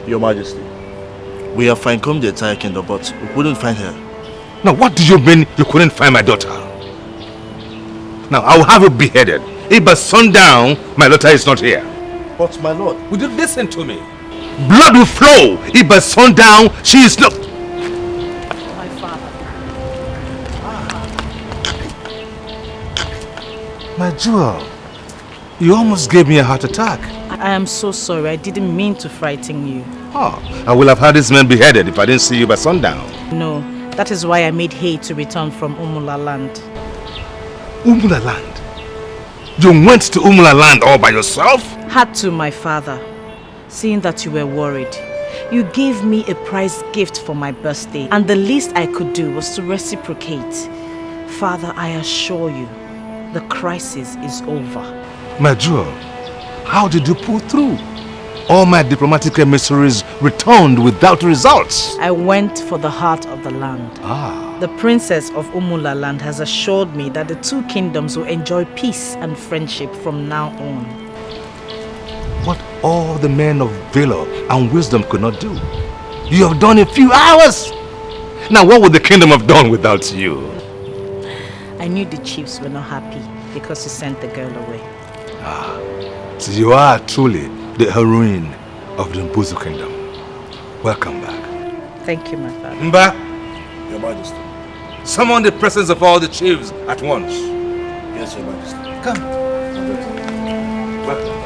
Your Majesty, we have fine-combed the entire kingdom, but we couldn't find her. Now, what do you mean you couldn't find my daughter? Now, I will have you beheaded if by sundown my daughter is not here. But my lord... Would you listen to me? Blood will flow if by sundown she is not... My father. My jewel, you almost gave me a heart attack. I am so sorry. I didn't mean to frighten you. Oh, I will have had this man beheaded if I didn't see you by sundown. No, that is why I made haste to return from Umula land. Umula land? You went to Umula land all by yourself? Had to, my father. Seeing that you were worried. You gave me a prize gift for my birthday, and the least I could do was to reciprocate. Father, I assure you, the crisis is over. My jewel, how did you pull through? All my diplomatic emissaries returned without results. I went for the heart of the land. The princess of Umula land has assured me that the two kingdoms will enjoy peace and friendship from now on. What all the men of valor and wisdom could not do, you have done in a few hours. Now what would the kingdom have done without you? I knew the chiefs were not happy because you sent the girl away. So you are truly the heroine of the Mbuzu kingdom. Welcome back. Thank you, my father. Mba, Your Majesty. summon the presence of all the chiefs at once. Yes, Your Majesty. Come. Welcome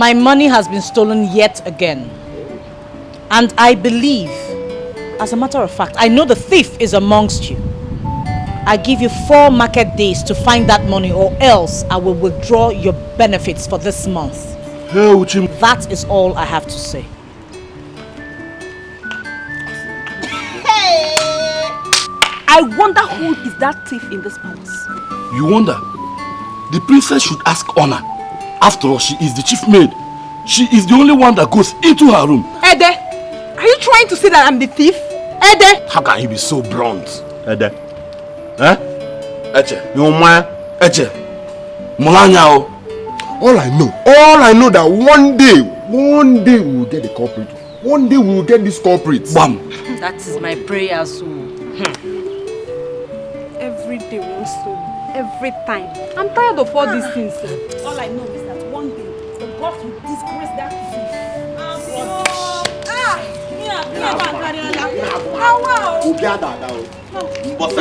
My money has been stolen yet again. And I believe, as a matter of fact, I know the thief is amongst you. I give you 4 market days to find that money, or else I will withdraw your benefits for this month. That is all I have to say. I wonder who is that thief in this palace. You wonder? The princess should ask Onny. After all, she is the chief maid. She is the only one that goes into her room. Ede, are you trying to say that I'm the thief? Ede! How can you be so blunt? Ede. Eh? Eche. You man. Eche. Mulanya. All I know that one day we will get the culprit. One day we will get this culprit. Bam. That is my prayer, so. Every day one story. Every time. I'm tired of all these things. All I know is that one day the gods will disgrace that thief. But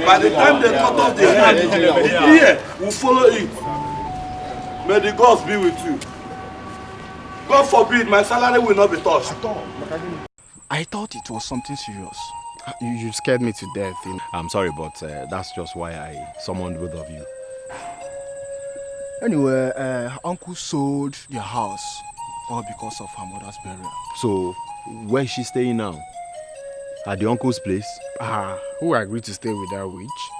by the time they cut off the head, here we follow it. May the gods be with you. God forbid my salary will not be touched. I thought it was something serious. You scared me to death. I'm sorry, but that's just why I summoned both of you. Anyway, Uncle sold their house all because of her mother's burial. So, where is she staying now? At the uncle's place? Who agreed to stay with that witch?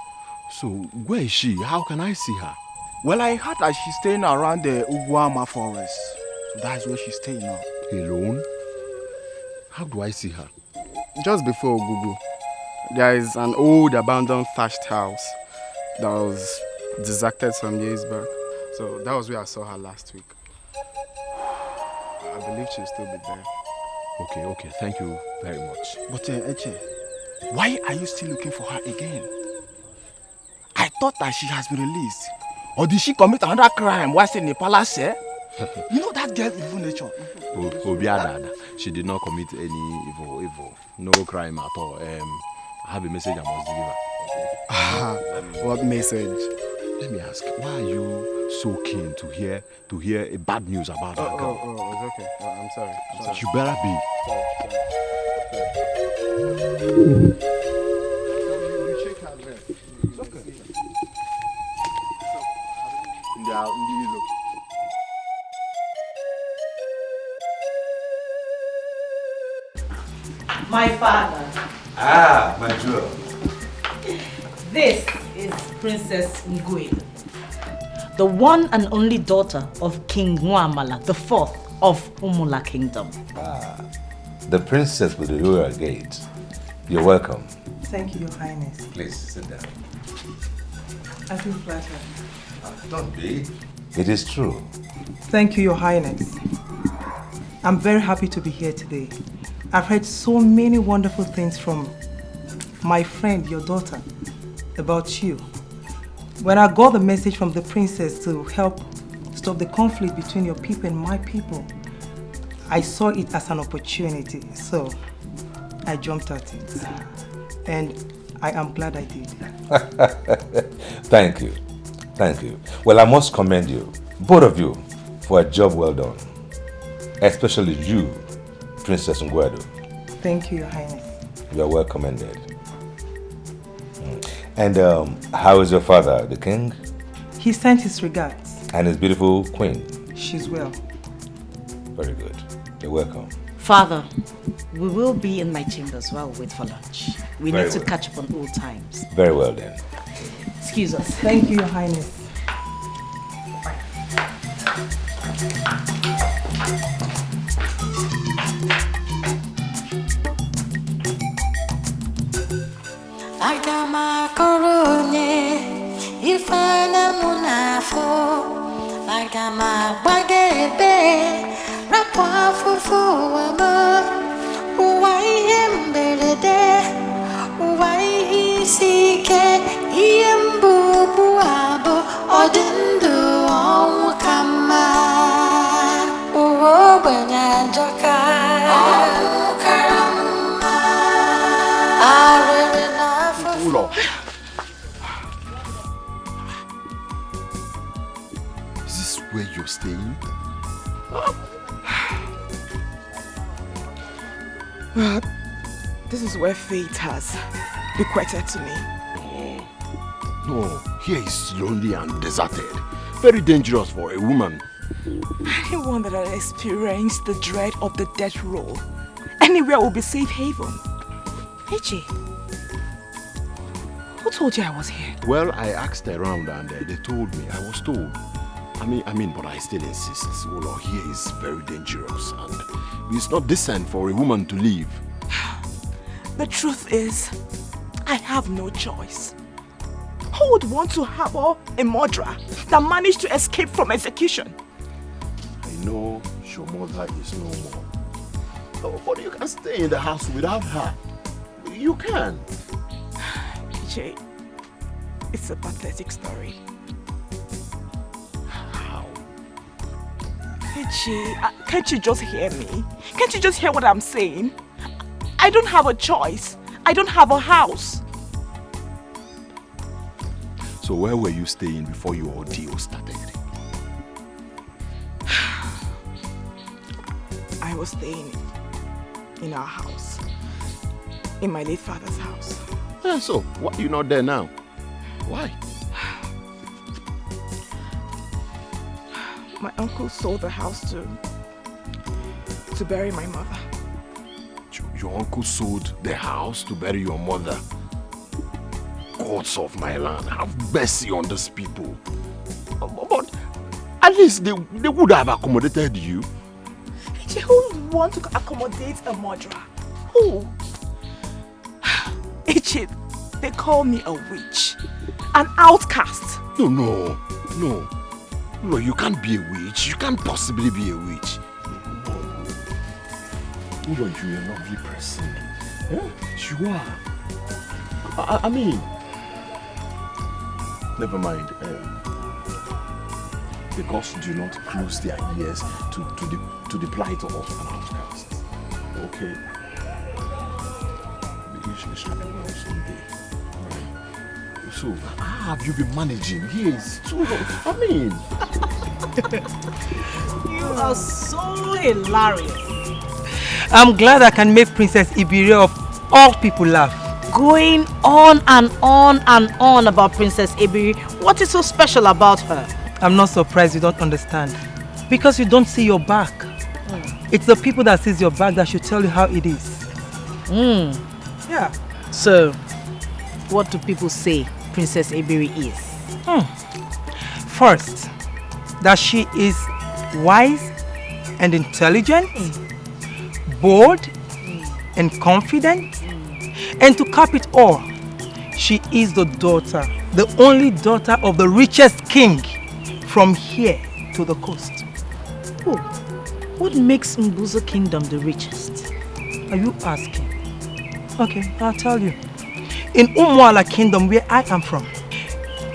So, where is she? How can I see her? Well, I heard that she's staying around the Uguama forest. So that's where she's staying now. Alone? How do I see her? Just before Ogugu, there is an old abandoned thatched house that was deserted some years back. So that was where I saw her last week. I believe she'll still be there. Okay, thank you very much. But Eche, why are you still looking for her again? I thought that she has been released. Or did she commit another crime while still in the palace? You know that girl's evil nature. Obiadada, she did not commit any evil. No crime at all. I have a message I must deliver. What message? Let me ask, why are you so keen to hear a bad news about that girl? Oh, it's okay. I'm sorry. You better be. Sorry. You shake her leg. It's okay. My father. My jewel. This is Princess Ngwe, the one and only daughter of King Nwamala, the 4th of Umula Kingdom. The princess with the royal gate. You're welcome. Thank you, Your Highness. Please sit down. I feel flattered. Don't be. It is true. Thank you, Your Highness. I'm very happy to be here today. I've heard so many wonderful things from my friend, your daughter, about you. When I got the message from the princess to help stop the conflict between your people and my people, I saw it as an opportunity, so I jumped at it. And I am glad I did. Thank you. Well, I must commend you, both of you, for a job well done. Especially you, Princess Ngwedo. Thank you, Your Highness. You are well commended. And how is your father, the king? He sent his regards. And his beautiful queen? She's well. Very good. You're welcome. Father, we will be in my chambers while we wait for lunch. We Very need to well. catch up on old times. Very well then. Excuse us. Thank you, Your Highness. Aga m akọrọ onye ife na mụ n'afọ. Aga m agbaga ebe rapụ afụfụ ụwa m. Ụwa ihe mberede, ụwa ihe isi ike, ihe mbụ ugbu a bụ ọdị ndụ ọnwụ ka mma. Ụwa ogbenye ajọka, ọnwụ kara mma. Arịrị Is Well, this is where fate has bequeathed to me. No, here is lonely and deserted. Very dangerous for a woman. Anyone that has experienced the dread of the death row, anywhere will be safe haven. Edochie, who told you I was here? Well, I asked around and they told me. I was told. I mean, but I still insist. Oh Lord, here is very dangerous and it's not decent for a woman to leave. The truth is, I have no choice. Who would want to harbor a murderer that managed to escape from execution? I know your mother is no more. Oh, but you can stay in the house without her. You can. Edochie, it's a pathetic story. How? Edochie, can't you just hear me? Can't you just hear what I'm saying? I don't have a choice. I don't have a house. So where were you staying before your ordeal started? I was staying in our house. In my late father's house. Yeah, so why are you not there now? Why? My uncle sold the house to bury my mother. Your uncle sold the house to bury your mother? Gods of my land, have mercy on these people. But at least they would have accommodated you. Who would want to accommodate a murderer? Who? Edochie, they call me a witch. An outcast. No, you can't be a witch. You can't possibly be a witch. You are a lovely person. Yeah? You are. I mean, never mind. The gods do not close their ears to the plight of an outcast. Okay? You should struggle someday. Alright? So, how have you been managing? Here is too long. I mean... You are so hilarious. I'm glad I can make Princess Ibiri of all people laugh. Going on and on and on about Princess Ibiri. What is so special about her? I'm not surprised you don't understand. Because you don't see your back. It's the people that sees your back that should tell you how it is. Yeah. So, what do people say Princess Ibiri is? First, that she is wise and intelligent, bold and confident, and to cap it all, she is the daughter, the only daughter of the richest king from here to the coast. Oh, what makes Mbuzo Kingdom the richest? Are you asking? Okay, I'll tell you. In Umuala Kingdom, where I am from,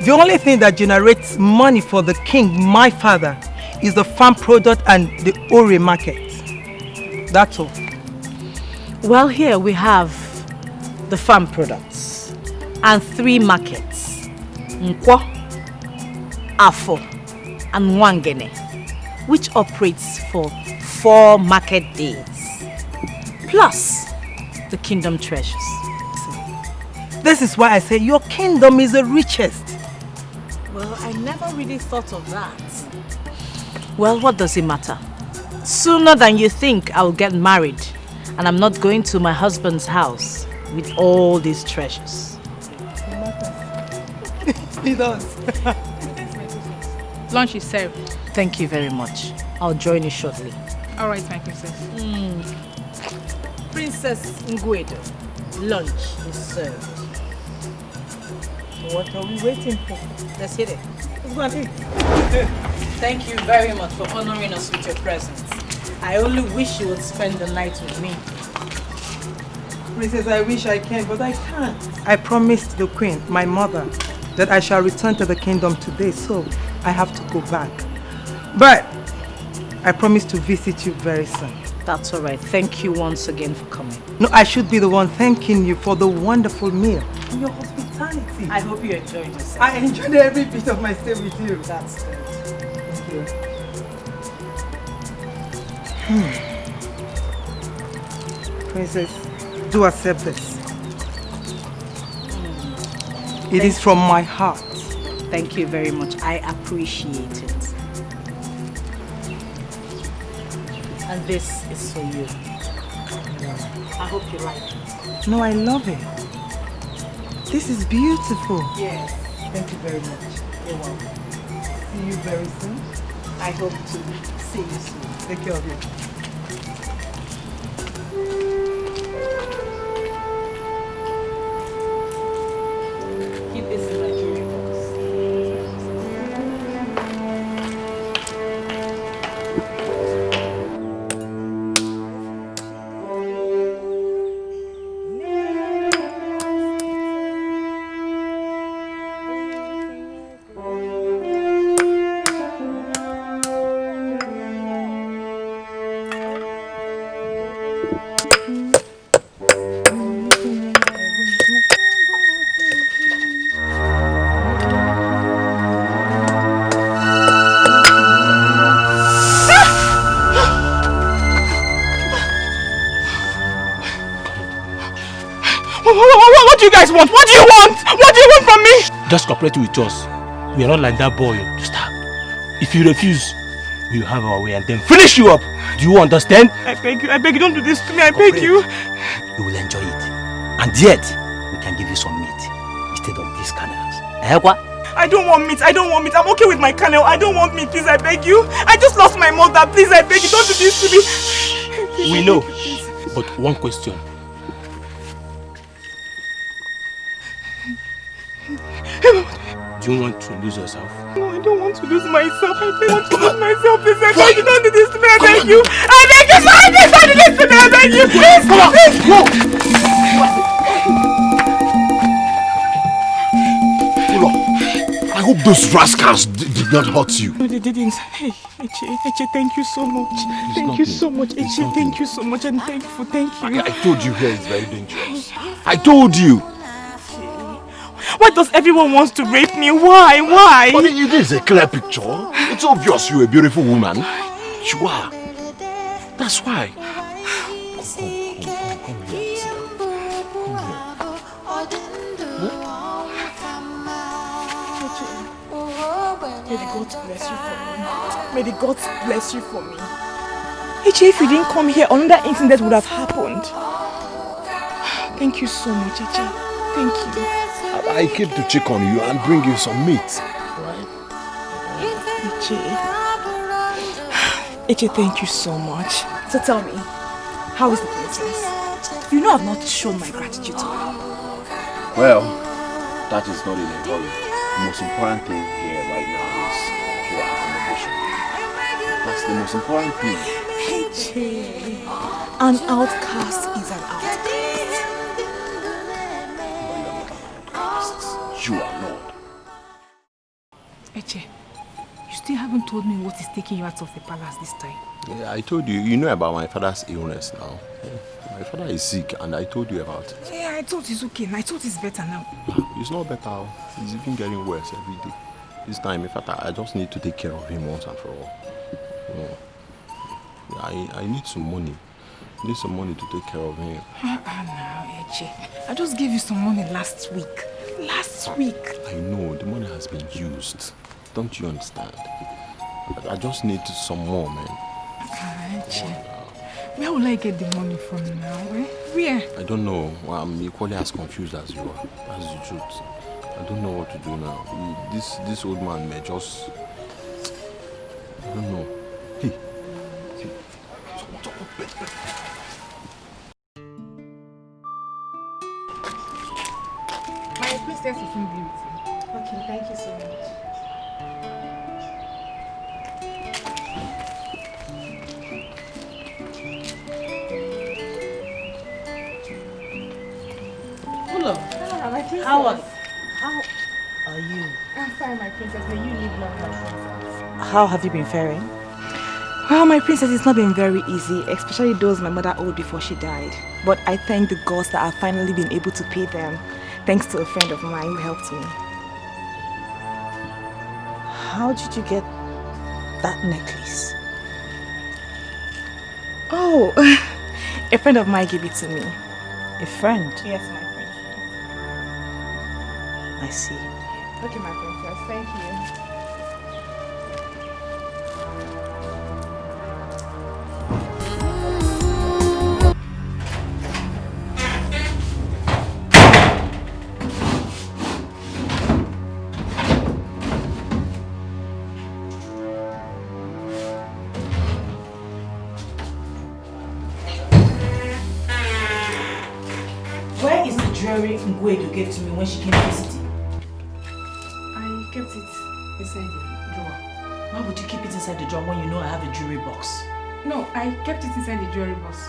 the only thing that generates money for the king, my father, is the farm product and the Ore market. That's all. Well, here we have the farm products and 3 markets. Nkwo, Afo, and Wangene, which operates for 4 market days. Plus the kingdom treasures. This is why I say your kingdom is the richest. Well, I never really thought of that. Well, what does it matter? Sooner than you think, I will get married. And I'm not going to my husband's house with all these treasures. He does. Lunch is served. Thank you very much. I'll join you shortly. All right, my princess. Princess Nguedo, lunch is served. What are we waiting for? Let's hit it. Let's go and eat. Thank you very much for honoring us with your presence. I only wish you would spend the night with me. Princess, I wish I can, but I can't. I promised the queen, my mother, that I shall return to the kingdom today, so I have to go back. But I promise to visit you very soon. That's all right. Thank you once again for coming. No, I should be the one thanking you for the wonderful meal and your hospitality. I hope you enjoyed yourself. I enjoyed every bit of my stay with you. That's good. Thank you. Princess, do accept this. It is from my heart. Thank you very much. I appreciate it. And this is for you. I hope you like it. No, I love it. This is beautiful. Yes. Thank you very much. You're welcome. See you very soon. I hope to see you soon. Take care of you. Keep this in my jewelry box. What do you guys want? What do you want? What do you want from me? Just cooperate with us. We are not like that boy, Star. If you refuse, we will have our way and then finish you up. Do you understand? I beg you, don't do this to me, I beg you. You will enjoy it. And yet, we can give you some meat instead of these canals. What? I don't want meat, I'm okay with my kernel. I don't want meat, please, I beg you. I just lost my mother, please, I beg you, don't do this to me. We know, but one question. Do you want to lose yourself? No, I don't want to lose myself. I don't want to lose myself. Please, I beg you, don't do this to me. I beg you. I beg you, don't do this to me. I beg you. Please, please. Pull up. I hope those rascals did not hurt you. No, they didn't. Hey, Eche, thank you so much. Thank you so much, Eche. Thank you so much. I'm thankful. Thank you. I told you here is very dangerous. I told you. Why does everyone want to rape me? Why? Why? But it is a clear picture. It's obvious you're a beautiful woman. You are. That's why. Come here. Sit down. May the gods bless you for me. May the gods bless you for me. Eche, if you didn't come here, another incident would have happened. Thank you so much, Eche. Thank you. I came to check on you and bring you some meat. Right? Eche, thank you so much. So tell me, how is the princess? You know I've not shown my gratitude to her. Well, that is not in a hurry. The most important thing here right now is your accommodation. That's the most important thing. Eche, an outcast is an outcast. You are not. Eche, you still haven't told me what is taking you out of the palace this time. Yeah, I told you. You know about my father's illness now. My father is sick and I told you about it. Yeah, I thought it's okay. I thought it's better now. It's not better. He's even getting worse every day. This time, in fact, I just need to take care of him once and for all. I need some money. I need some money to take care of him. Now, Eche, I just gave you some money last week. Last week. I know, the money has been used. Don't you understand? I just need some more, man. Eche, where will I get the money from now, eh? Where? I don't know. I'm equally as confused as you are. That's the truth. I don't know what to do now. This old man may just... I don't know. Hey. My princess is in beauty. Okay, thank you so much. Hello. How are you? I'm fine, my princess. May you live long, my princess. How have you been faring? Well, my princess, it's not been very easy, especially those my mother owed before she died. But I thank the gods that I've finally been able to pay them, thanks to a friend of mine who helped me. How did you get that necklace? Oh, A friend of mine gave it to me. A friend? Yes, my friend. I see. Okay, my princess. Thank you. Where is the jewelry Ngwedu gave to me when she came visiting? I kept it inside the drawer. Why would you keep it inside the drawer when you know I have a jewelry box? No, I kept it inside the jewelry box.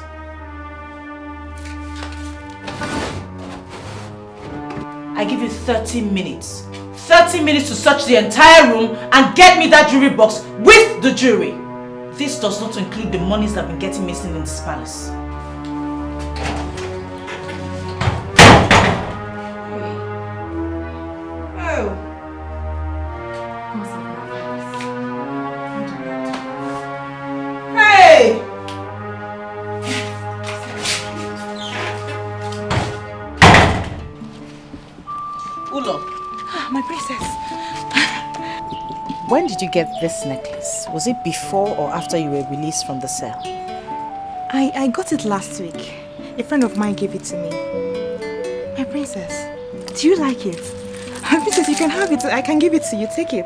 I give you 30 minutes. 30 minutes to search the entire room and get me that jewelry box with the jewelry. This does not include the monies that have been getting missing in this palace. Hey! Ulo. My princess. When did you get this necklace? Was it before or after you were released from the cell? I got it last week. A friend of mine gave it to me. My princess, do you like it? Princess, you can have it. I can give it to you. Take it.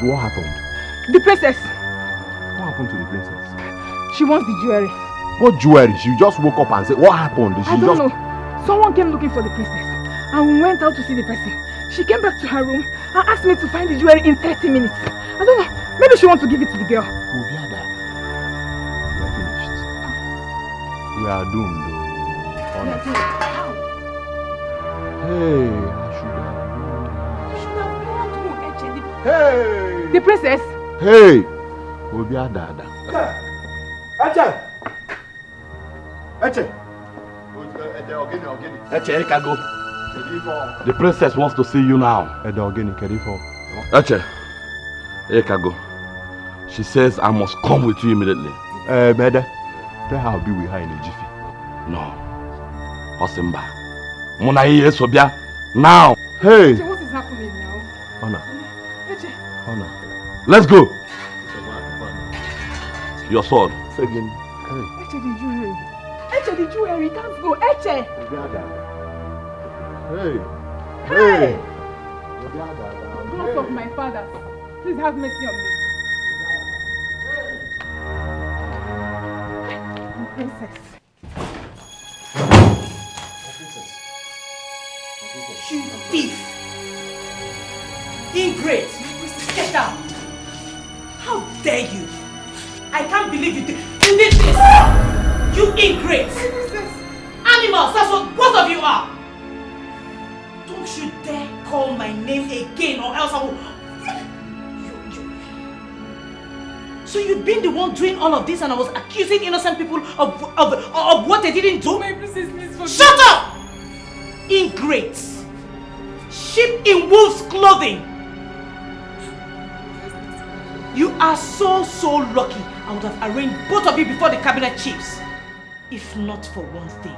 What happened? The princess. What happened to the princess? She wants the jewelry. What jewelry? She just woke up and said, what happened? I don't know. Someone came looking for the princess and we went out to see the person. She came back to her room and asked me to find the jewelry in 30 minutes. I don't know. Maybe she wants to give it to the girl. Obiada, we are finished. We are doomed, though. Honestly. Hey, I should have. Hey! The princess. Hey! Obiada. Eche! Eche, Ekago. The princess wants to see you now. Eche, Ekago. She says I must come with you immediately. Mede, tell her I'll be with her in a jiffy. No. Osimba. Muna yes, Obia. Now. Hey! What is happening now? Honor. Honor. Let's go. Your sword. Again. Eche, the jewelry. Eche, the jewelry. Can't go. Eche. Hey. Hey. God of my father, please have mercy on me. Princess. You thief! Ingrate! Get down! How dare you! I can't believe you did this! You ingrate! Animals, that's what both of you are! Don't you dare call my name again or else I will... So you've been the one doing all of this and I was accusing innocent people of what they didn't do? My princess, please forgive me. Shut up! Ingrates! Sheep in wolf's clothing! You are so lucky. I would have arranged both of you before the cabinet chiefs. If not for one thing.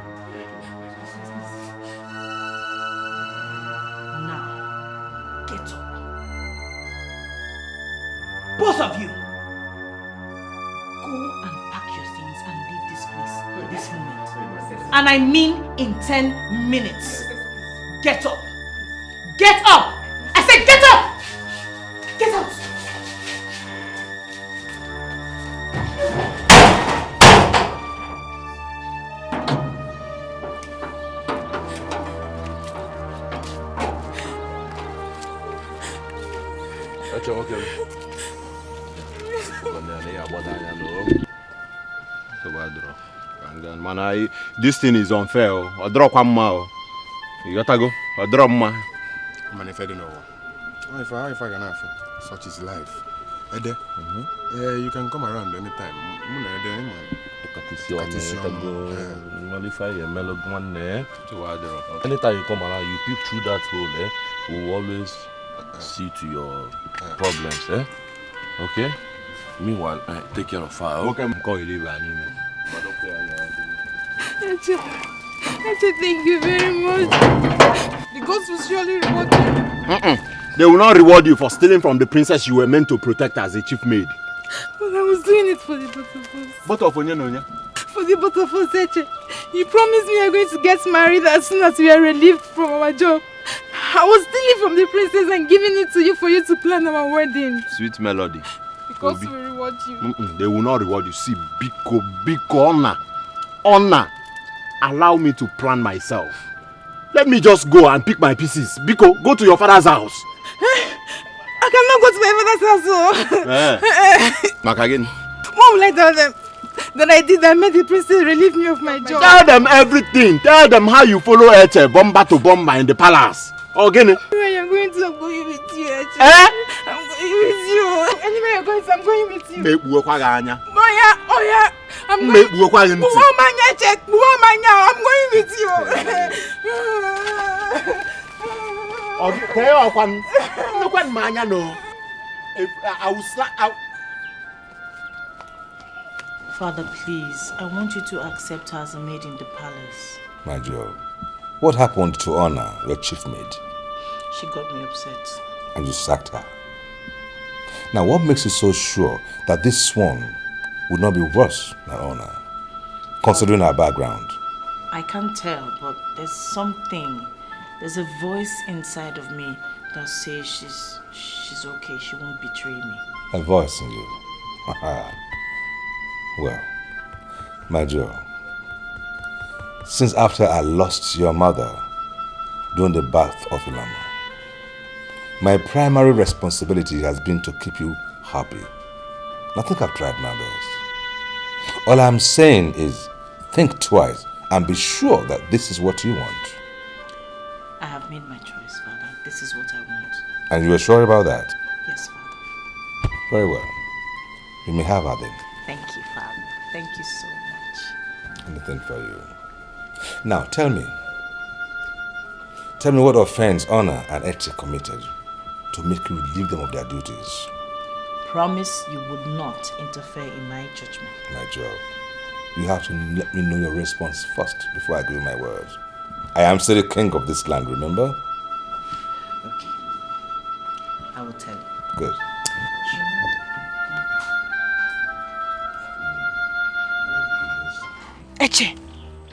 Now, get up. Both of you. Go and pack your things and leave this place this moment. And I mean in 10 minutes. Get up. Get up! I said get up! Get out! This thing is unfair. I draw one mile. You gotta go. I draw one. Man, if I don't know. If I can have such is life. Ede, you can come around anytime. Anytime you come around, you peep through that hole, we'll always see to your problems, Okay? Meanwhile, take care of her. Okay, I'm calling you an email. Eche, thank you very much. The gods will surely reward you. They will not reward you for stealing from the princess you were meant to protect as a chief maid. But I was doing it for the both of us. Both of you, For the both of us, Eche. You promised me we are going to get married as soon as we are relieved from our job. I was stealing from the princess and giving it to you for you to plan our wedding. Sweet melody. Because we reward you. They will not reward you. See, Biko, honor. Allow me to plan myself. Let me just go and pick my pieces. Biko, go to your father's house. I cannot go to my father's house. Back again. What will I tell them? That I did that made the princess relieve me of my job. Tell them everything. Tell them how you follow Eche bomba to bomba in the palace. Again. Anywhere you're going to, I'm going with you, Eche. I'm going with you. Anywhere you're going to, I'm going with you. I'm going with you. Father, please, I want you to accept her as a maid in the palace. My Joe, what happened to Honor, your chief maid? She got me upset. And you sacked her. Now, what makes you so sure that this one would not be worse than Honor, considering her background? I can't tell, but there's a voice inside of me that says she's okay, she won't betray me. A voice in you? Well, my Joe, since after I lost your mother during the birth of Ilama, my primary responsibility has been to keep you happy. I think I've tried my best. All I'm saying is, think twice and be sure that this is what you want. I have made my choice, Father. This is what I want. And you are sure about that? Yes, Father. Very well. You may have her then. Thank you, Father. Thank you so much. Anything for you. Now, tell me what offense Honor and Etiko committed to make you relieve them of their duties. Promise you would not interfere in my judgment. My Joe, you have to let me know your response first before I give you my word. I am still the king of this land, remember? Okay. I will tell you. Good.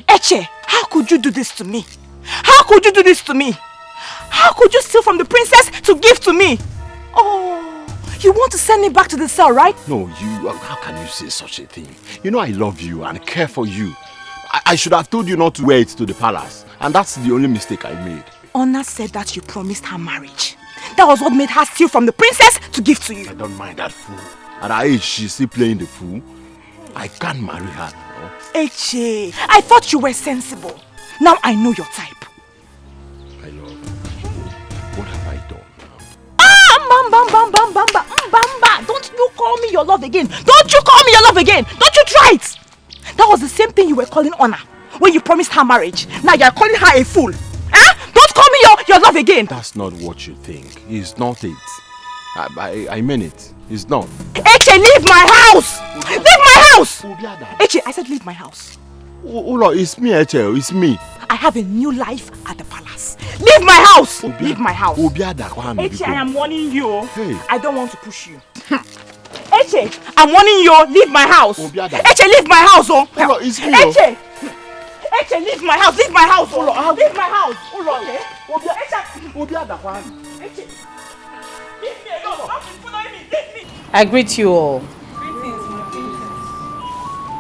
Eche, how could you do this to me? How could you do this to me? How could you steal from the princess to give to me? Oh, you want to send me back to the cell, right? No, how can you say such a thing? You know I love you and care for you. I should have told you not to wear it to the palace. And that's the only mistake I made. Honor said that you promised her marriage. That was what made her steal from the princess to give to you. I don't mind that fool. At her age, she's still playing the fool. I can't marry her now. Eche, I thought you were sensible. Now I know your type. I love you. What have I done now? Bamba. Don't you call me your love again. Don't you call me your love again. Don't you try it. That was the same thing you were calling Honor when you promised her marriage. Now you are calling her a fool. Don't call me your love again. That's not what you think. It's not it. I mean it. It's not. Eche, leave my house! Leave my house! Eche, I said leave my house. Ula, it's me, Eche. It's me. I have a new life at the palace. Leave my house! Leave my house. Eche, I am warning you. Hey. I don't want to push you. Eche, I'm warning you. Leave my house. Eche, leave my house. Oh. Ula, it's me. Eche! Eche, leave my house. Leave my house. Ula, leave my house. Ula, okay? Eche. Leave me alone. Don't be following me. Leave me. I greet you all.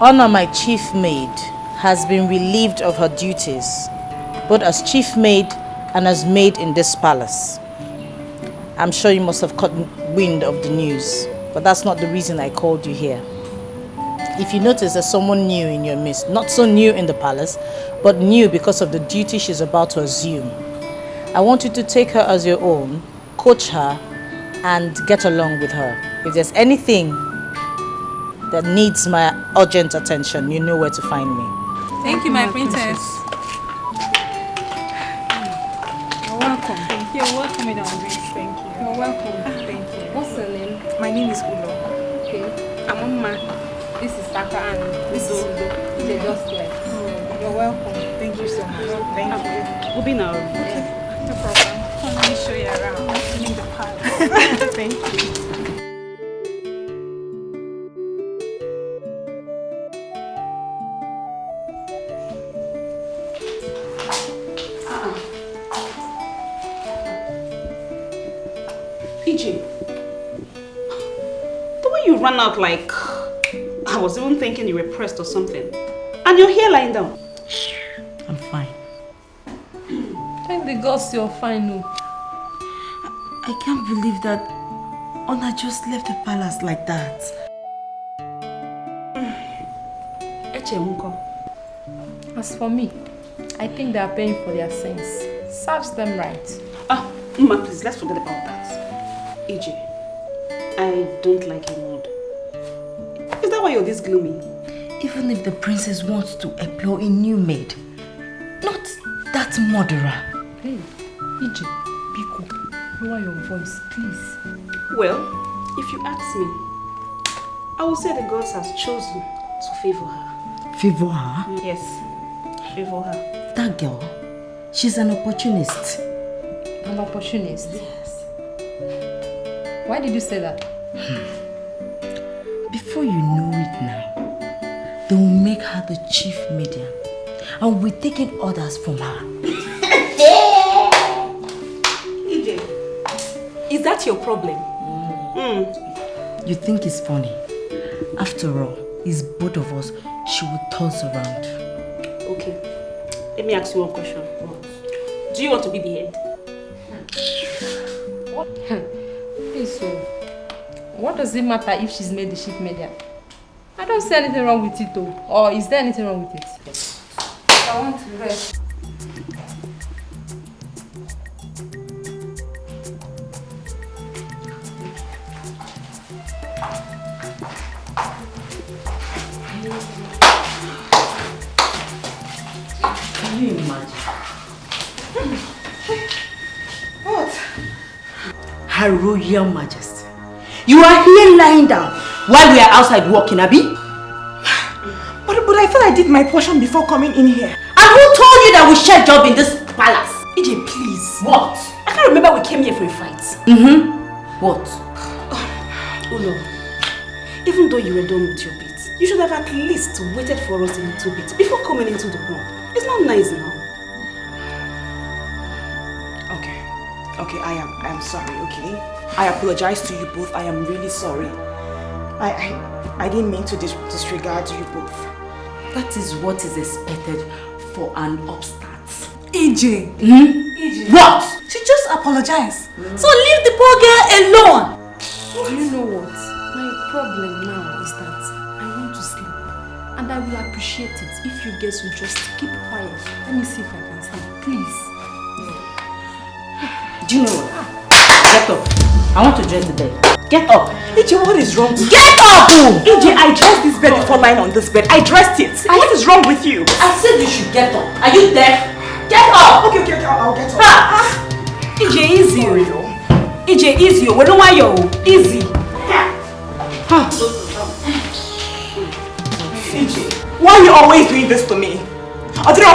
Honor, my chief maid, has been relieved of her duties, both as chief maid and as maid in this palace. I'm sure you must have caught wind of the news, but that's not the reason I called you here. If you notice there's someone new in your midst, not so new in the palace, but new because of the duty she's about to assume. I want you to take her as your own, coach her, and get along with her. If there's anything that needs my urgent attention, you know where to find me. Thank you, my princess. You're welcome. Thank you. You're welcome, Madam. Thank you. You're welcome. Thank you. What's your name? My name is Ulo. Okay. I'm Amma. This is Saka and this is Udo. They just left. You're welcome. Thank you so much. Thank you. We'll be now. Okay. No problem. Come, let me show you around. I'm in the palace. Thank you. EJ, the way you ran out like I was even thinking you were pressed or something. And you're here lying down. I'm fine. Thank the gods you're fine, no. I can't believe that Onny just left the palace like that. As for me, I think they are paying for their sins. Serves them right. Ah, Mama, please, let's forget about that. EJ, I don't like your mood. Is that why you're this gloomy? Even if the princess wants to employ a new maid, not that murderer. Hey, EJ, Biko, lower your voice, please. Well, if you ask me, I will say the gods has chosen to favor her. Favor her? Yes, favor her. That girl, she's an opportunist. An opportunist? Yes. Why did you say that? Before you know it now, they will make her the chief medium and we're taking orders from her. EJ, is that your problem? You think it's funny? After all, it's both of us she will toss around. Okay, let me ask you one question. Do you want to be the head? What? Hey, so, what does it matter if she's made the chief medium? I don't see anything wrong with it though. Or is there anything wrong with it? I want to rest. Can you imagine? What? Her Royal Majesty. You are here lying down while we are outside walking, Abi? But I thought I did my portion before coming in here. And who told you that we share job in this palace? EJ, please. What? I can't remember we came here for a fight. What? Ulo, even though you were done with your bit, you should have at least waited for us a little bit before coming into the room. It's not nice now. Okay, I am sorry, okay? I apologize to you both. I am really sorry. I didn't mean to disregard you both. That is what is expected for an upstart. EJ! EJ! What? She just apologized. So leave the poor girl alone! Do you know what? My problem now is that I want to sleep. And I will appreciate it if you guys will just keep quiet. Let me see if I can sleep. Please. Do you know what? Get up. I want to dress the bed. Get up. EJ, what is wrong with you? Get up! EJ, I dressed this bed before lying on this bed. I dressed it. What is wrong with you? I said you should get up. Are you deaf? Get up! Okay, I'll get up. EJ, easy. EJ, easy. We don't want you. Easy. EJ, why are you always doing this to me? Why are you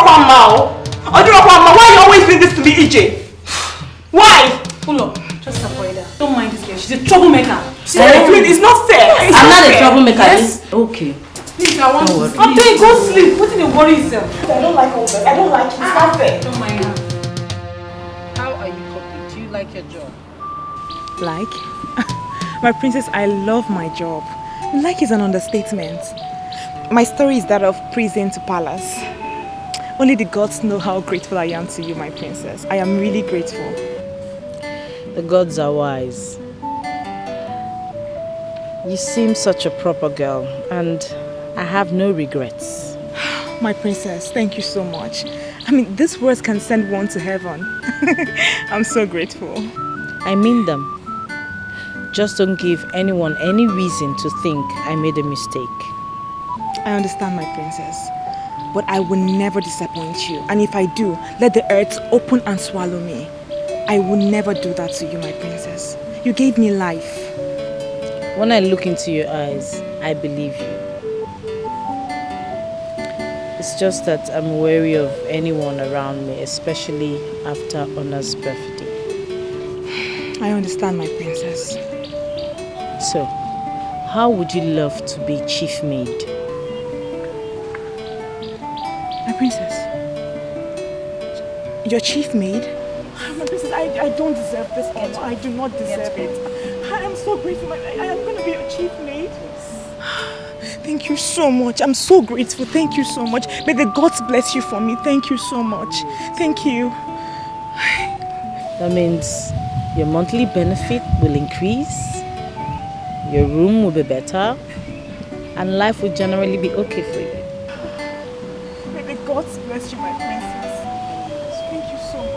always doing this to me, EJ? Why? Ulo, just avoid her. Don't mind this girl. She's a troublemaker. It's not fair. I'm not a troublemaker. Yes? Okay. Please, I want to sleep. I'm doing go sleep. What did you worry yourself? I don't like all that. I don't like it. It's not fair. Don't mind her. How are you coping? Do you like your job? Like? My princess, I love my job. Like is an understatement. My story is that of prison to palace. Only the gods know how grateful I am to you, my princess. I am really grateful. The gods are wise. You seem such a proper girl, and I have no regrets. My princess, thank you so much. I mean, these words can send one to heaven. I'm so grateful. I mean them. Just don't give anyone any reason to think I made a mistake. I understand, my princess. But I will never disappoint you. And if I do, let the earth open and swallow me. I will never do that to you, my princess. You gave me life. When I look into your eyes, I believe you. It's just that I'm wary of anyone around me, especially after Honor's birthday. I understand, my princess. So, how would you love to be chief maid? My princess? Your chief maid? My princess, I don't deserve this honor. I do not deserve it. I am so grateful. I am going to be your chief maid. Thank you so much. I'm so grateful. Thank you so much. May the gods bless you for me. Thank you so much. Thank you. That means your monthly benefit will increase, your room will be better, and life will generally be okay for you. May the gods bless you, my princess. Thank you so much.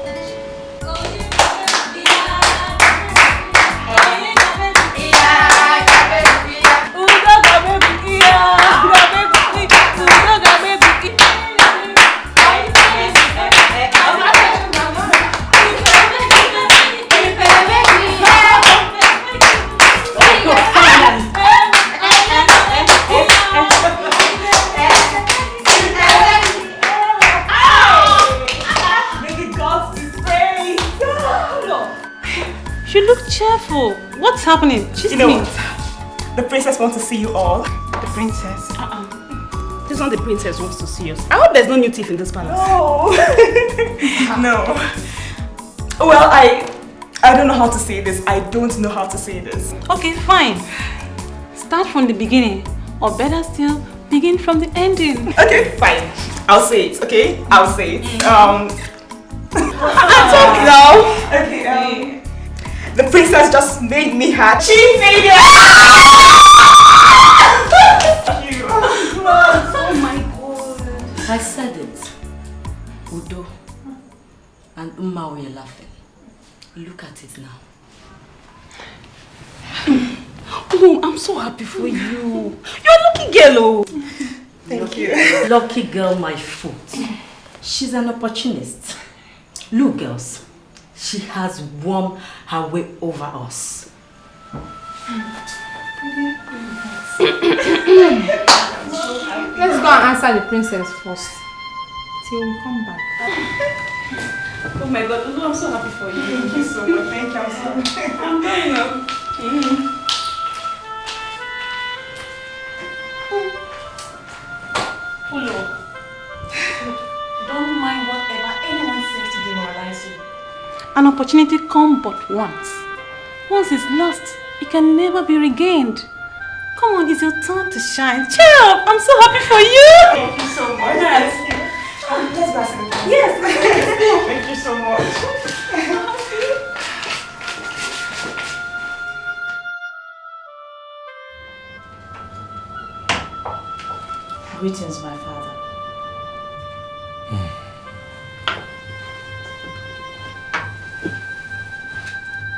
You look cheerful. What's happening? You know what? The princess wants to see you all. The princess. This one, the princess wants to see us. I hope there's no new thief in this palace. No. No. Well, I don't know how to say this. I don't know how to say this. Okay, fine. Start from the beginning. Or better still, begin from the ending. Okay, fine. I'll say it, okay? I'll say it. I'll talk now. Okay, the princess just made me her chief maid. Oh my god. I said it. Udo and Umma were laughing. Look at it now. Oh, I'm so happy for you. You're a lucky girl, oh. Thank you. Lucky girl, my foot. She's an opportunist. Look, girls. She has wormed her way over us. Let's go and answer the princess first. Till we come back. Oh my god, Lulu, I'm so happy for you. Thank you so much. Thank you. I'm going up. Ulo, don't mind whatever anyone says to demoralize you. An opportunity comes but once. Once it's lost, it can never be regained. Come on, it's your turn to shine. Cheer up! I'm so happy for you! Thank you so much. Yes. Let's go. Yes. Thank you so much. Greetings, my father.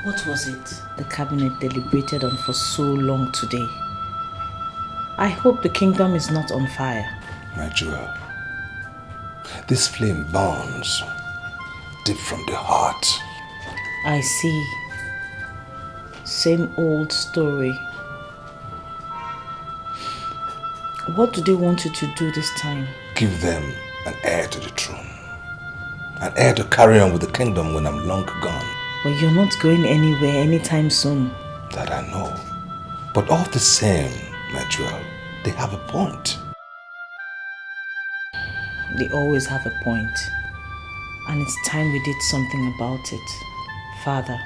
What was it the cabinet deliberated on for so long today? I hope the kingdom is not on fire. My jewel, this flame burns deep from the heart. I see. Same old story. What do they want you to do this time? Give them an heir to the throne. An heir to carry on with the kingdom when I'm long gone. But you're not going anywhere anytime soon. That I know. But all the same, my jewel, they have a point. They always have a point. And it's time we did something about it. Father,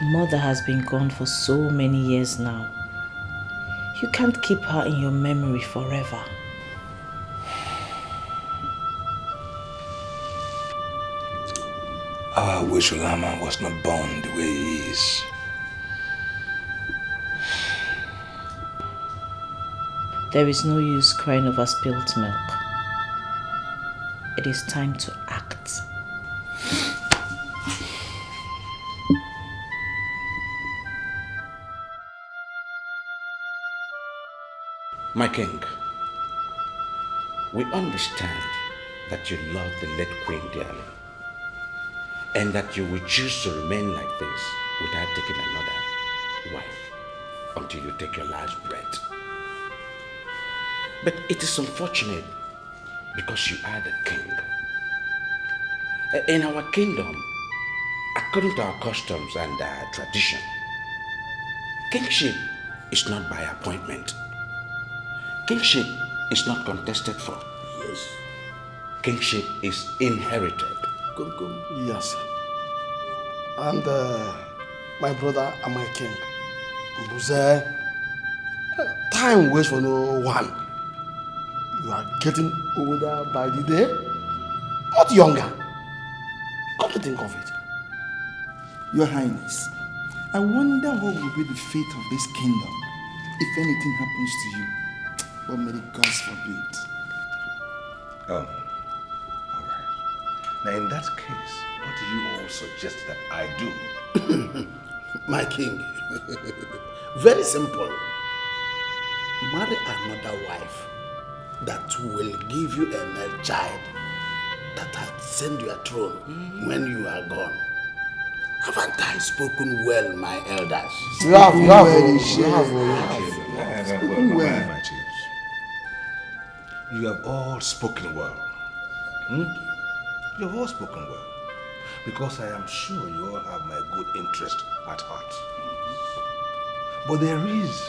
Mother has been gone for so many years now. You can't keep her in your memory forever. Our Wishulama was not born the way he is. There is no use crying over spilt milk. it is time to act. My king, we understand that you love the late queen dearly, and that you will choose to remain like this without taking another wife until you take your last breath. But it is unfortunate because you are the king. In our kingdom, according to our customs and our tradition, kingship is not by appointment. Kingship is not contested for. Yes. Kingship is inherited. Yes. And my brother and my king, Mbuze, time waits for no one. You are getting older by the day, not younger. Come to think of it. Your Highness, I wonder what will be the fate of this kingdom if anything happens to you. But may the gods forbid. Oh, all right. Now, in that case, what do you all suggest that I do? My king, very simple. Marry another wife that will give you a male child that has sent your throne when you are gone. Haven't I spoken well, my elders? You have. Spoken well, my chiefs. You have all spoken well. You have all spoken well. Because I am sure you all have my good interest at heart. But there is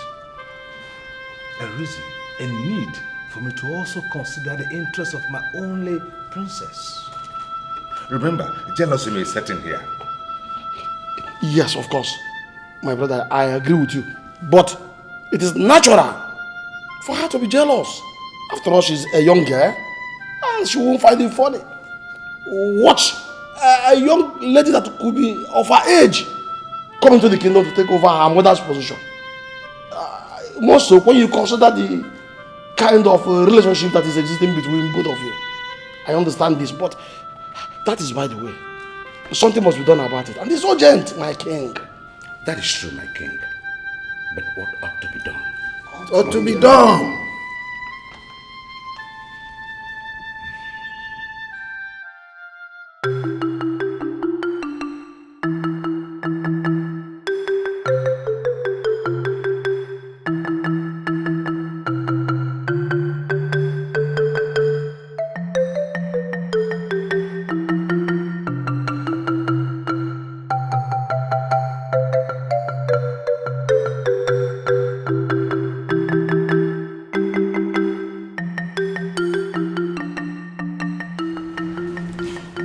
a reason, a need for me to also consider the interest of my only princess. Remember, jealousy may set in here. Yes, of course. My brother, I agree with you. But it is natural for her to be jealous. After all, she's a young girl and she won't find it funny. Watch a young lady that could be of her age come into the kingdom to take over her mother's position. More so when you consider the kind of relationship that is existing between both of you. I understand this, but that is by the way. Something must be done about it. And it's urgent, my king. That is true, my king. But what ought to be done? Ought to be done.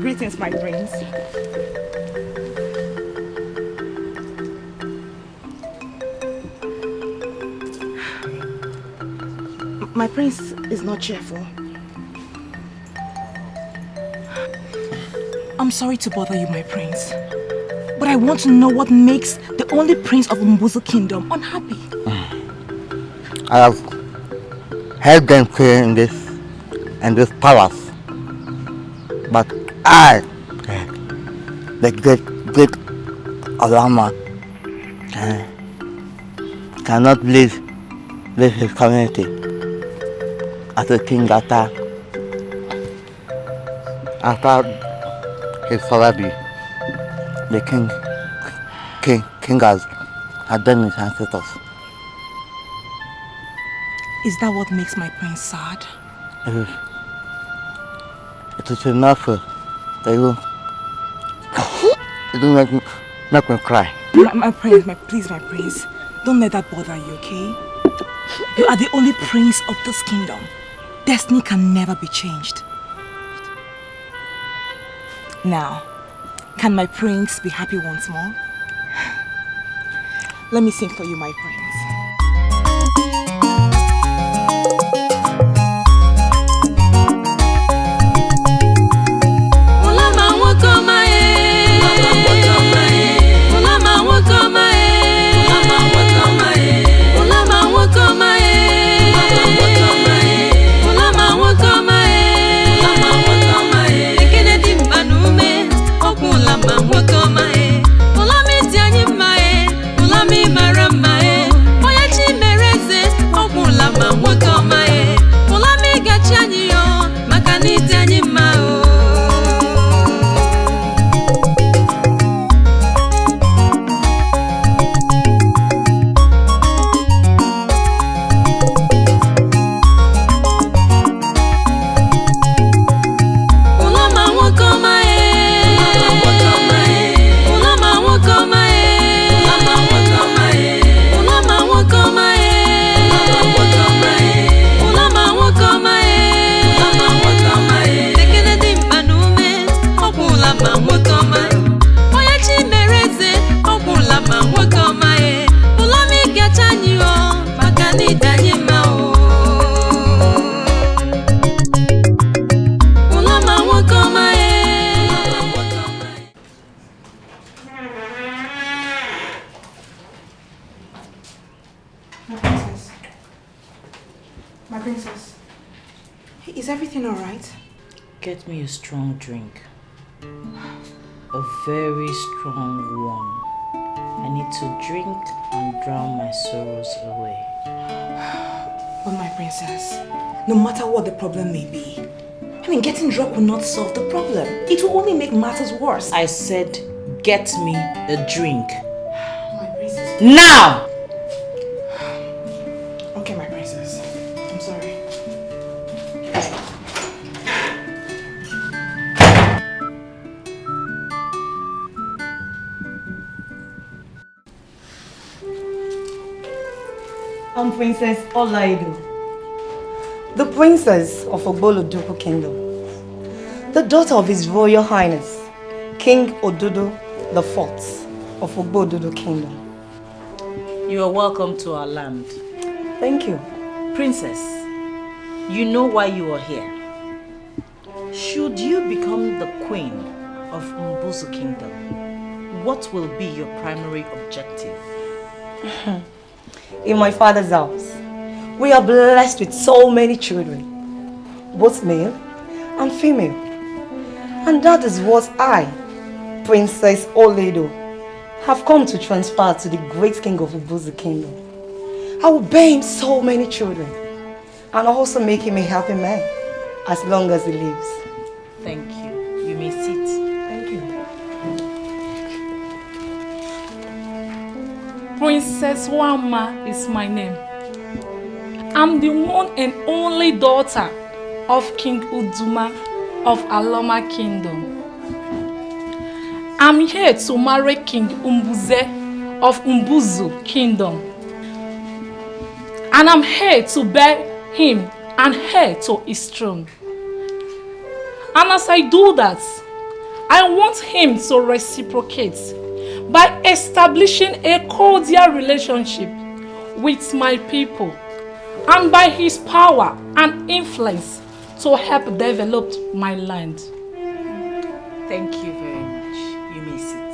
Greetings, my prince. My prince is not cheerful. I'm sorry to bother you, my prince. But I want to know what makes the only prince of Mbuzu kingdom unhappy. I have helped them stay in this palace. But I, the great Alama, cannot leave his community as a king after his father, the king has done his ancestors. Is that what makes my prince sad? It is enough that you don't make me cry. My prince, please, my prince, don't let that bother you, okay? You are the only prince of this kingdom. Destiny can never be changed. Now, can my prince be happy once more? Let me sing for you, my prince. Come My princess. Is everything alright? Get me a strong drink. A very strong one. I need to drink and drown my sorrows away. But my princess, no matter what the problem may be, I mean, getting drunk will not solve the problem. It will only make matters worse. I said, get me a drink. My princess. Now! Okay, my princess. I'm sorry. I'm Princess Olaido, the princess of Ogboloduku Kingdom, the daughter of His Royal Highness, King Ododo IV of Ogboloduku Kingdom. You are welcome to our land. Thank you. Princess, you know why you are here. Should you become the queen of Mbuzu Kingdom, what will be your primary objective? In my father's house, we are blessed with so many children, both male and female. And that is what I, Princess Oledo, have come to transfer to the great king of Mbuzu Kingdom. I will bear him so many children and also make him a happy man as long as he lives. Thank you. You may sit. Thank you. Princess Wama is my name. I'm the one and only daughter of King Uduma of Aloma Kingdom. I'm here to marry King Umbuze of Mbuzu Kingdom. And I'm here to bear him and heir to his throne. And as I do that, I want him to reciprocate by establishing a cordial relationship with my people and by his power and influence to help develop my land. Thank you very much. You may sit.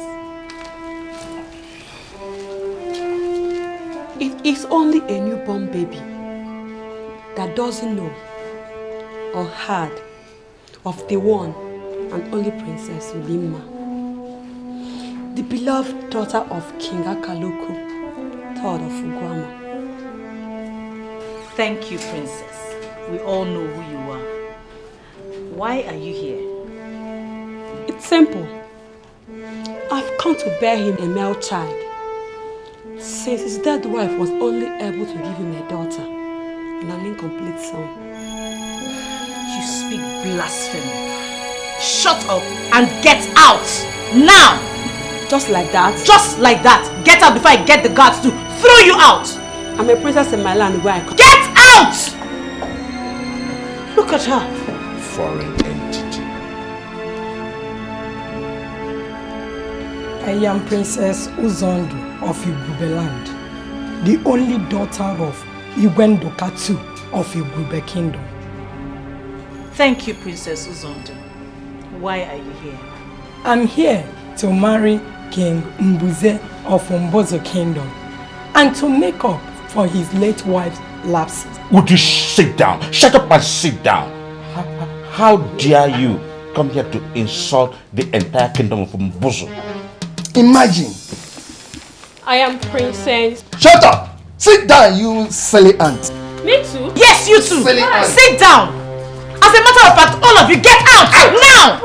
It is only a newborn baby that doesn't know or heard of the one and only Princess Ulimma, the beloved daughter of King Akaluku, third of Ugwama. Thank you, Princess. We all know who you are. Why are you here? It's simple. I've come to bear him a male child, since his dead wife was only able to give him a daughter and an incomplete son. You speak blasphemy. Shut up and get out! Now! Just like that? Just like that! Get out before I get the guards to throw you out! I'm a princess in my land where I come. Get out! Look at her. Foreign entity. I am Princess Uzondu of Igube land, the only daughter of Igwendoka II of Igube Kingdom. Thank you, Princess Uzondu. Why are you here? I'm here to marry King Mbuze of Mbuzu Kingdom and to make up for his late wife's lapses. Would you sit down? Shut up and sit down. How dare you come here to insult the entire kingdom of Mbuzu? Imagine. I am Princess. Shut up! Sit down, you silly ant. Me too? Yes, you too! Silly ant. Sit down! As a matter of fact, all of you get out! Now!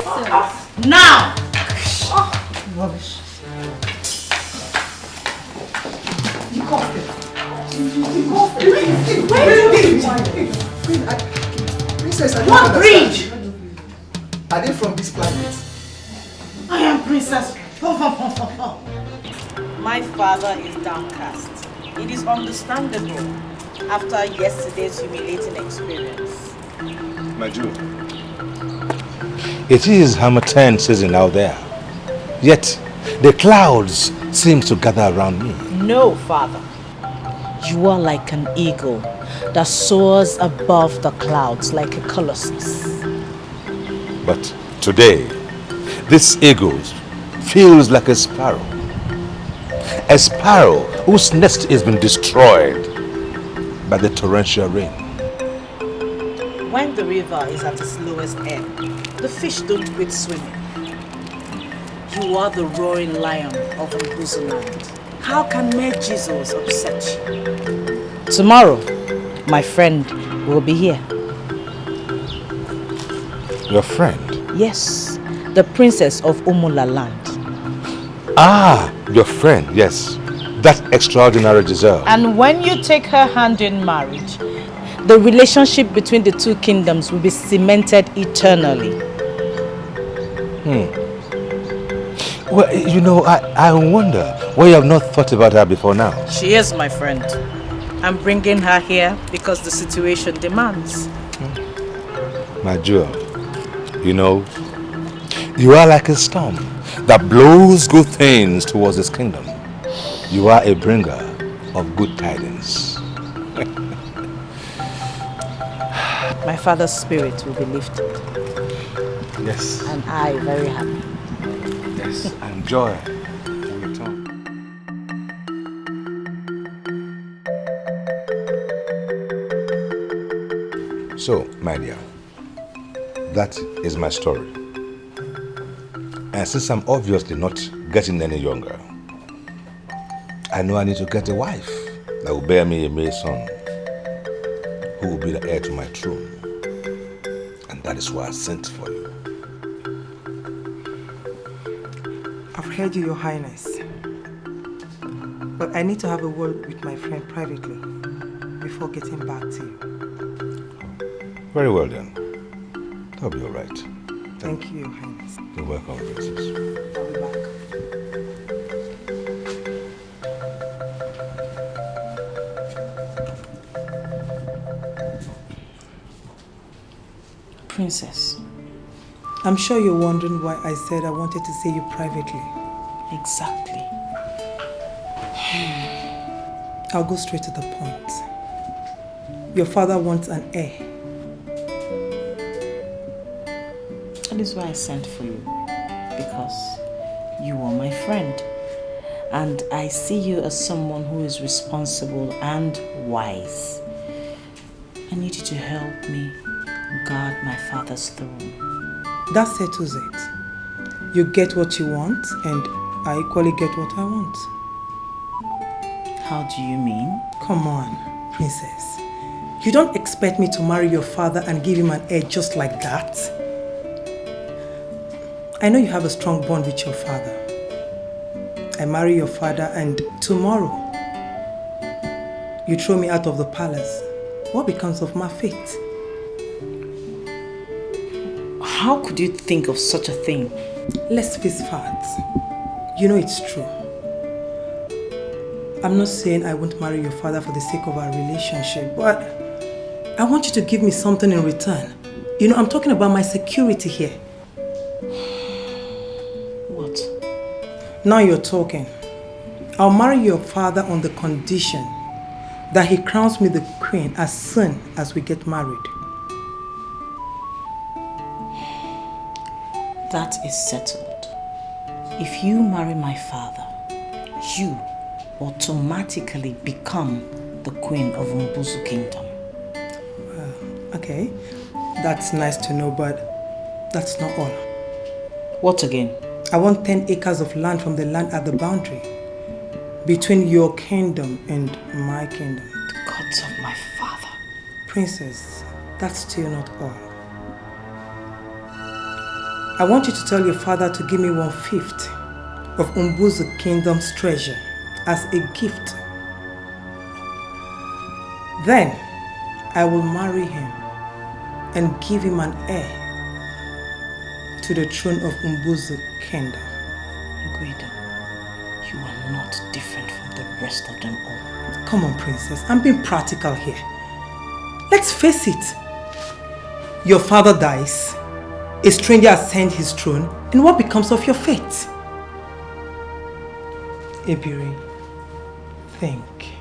Now! Rubbish. You caused it. Princess, I don't What understand. breed? Are they from this planet? I am Princess. My father is downcast. It is understandable after yesterday's humiliating experience. My Jew. It is Hamatan season out there. Yet the clouds seem to gather around me. No, father. You are like an eagle that soars above the clouds like a colossus. But today, this eagle feels like a sparrow. A sparrow whose nest has been destroyed by the torrential rain. When the river is at its lowest ebb, the fish don't quit swimming. You are the roaring lion of Mbuzu land. How can Maid Jesus upset you? Tomorrow, my friend will be here. Your friend? Yes, the princess of Umula land. Ah, your friend, yes. That extraordinary Giselle. And when you take her hand in marriage, the relationship between the two kingdoms will be cemented eternally. Well, you know, I wonder why you have not thought about her before now. She is my friend. I'm bringing her here because the situation demands. My jewel, you know, you are like a storm that blows good things towards his kingdom. You are a bringer of good tidings. My father's spirit will be lifted. Yes. And I very happy. Yes, and joy will return. So, my dear, that is my story. And since I'm obviously not getting any younger, I know I need to get a wife that will bear me a male son who will be the heir to my throne. And that is why I sent for you. I've heard you, Your Highness. But I need to have a word with my friend privately before getting back to you. Very well then. That'll be all right. Thank you, Your Highness. You're welcome, Princess. I'll be back. Princess. I'm sure you're wondering why I said I wanted to see you privately. Exactly. I'll go straight to the point. Your father wants an heir. That is why I sent for you. Because you are my friend. And I see you as someone who is responsible and wise. I need you to help me guard my father's throne. That settles it. You get what you want, and I equally get what I want. How do you mean? Come on, princess. You don't expect me to marry your father and give him an heir just like that? I know you have a strong bond with your father. I marry your father and tomorrow you throw me out of the palace. What becomes of my fate? How could you think of such a thing? Let's face facts. You know it's true. I'm not saying I won't marry your father for the sake of our relationship, but I want you to give me something in return. You know, I'm talking about my security here. What? Now you're talking. I'll marry your father on the condition that he crowns me the queen as soon as we get married. That is settled. If you marry my father, you automatically become the queen of Mbuzu Kingdom. Okay, that's nice to know, but that's not all. What again? I want 10 acres of land from the land at the boundary between your kingdom and my kingdom. The gods of my father. Princess, that's still not all. I want you to tell your father to give me 1/5 of Mbuzu Kingdom's treasure as a gift. Then, I will marry him and give him an heir to the throne of Mbuzu Kingdom. Guido, you are not different from the rest of them all. Come on, princess, I'm being practical here. Let's face it. Your father dies. A stranger ascends his throne, and what becomes of your fate? Ebiri, think.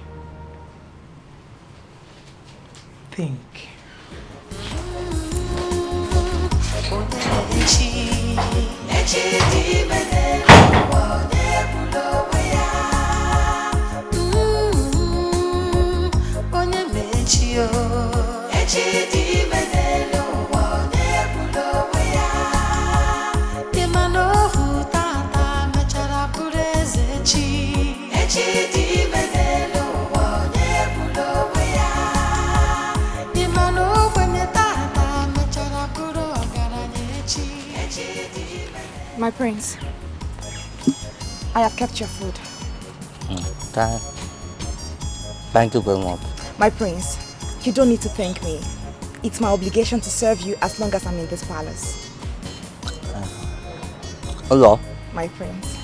think. My prince, I have kept your food. Thank you very much. My prince, you don't need to thank me. It's my obligation to serve you as long as I'm in this palace. Hello. My prince.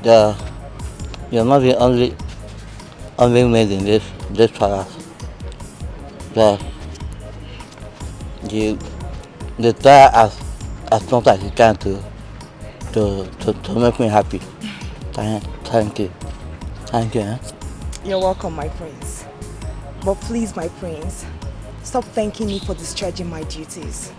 You're not the only maid in this palace. The try as much as you can to make me happy. Thank you. Thank you. Eh? You're welcome, my prince. But please, my prince, stop thanking me for discharging my duties.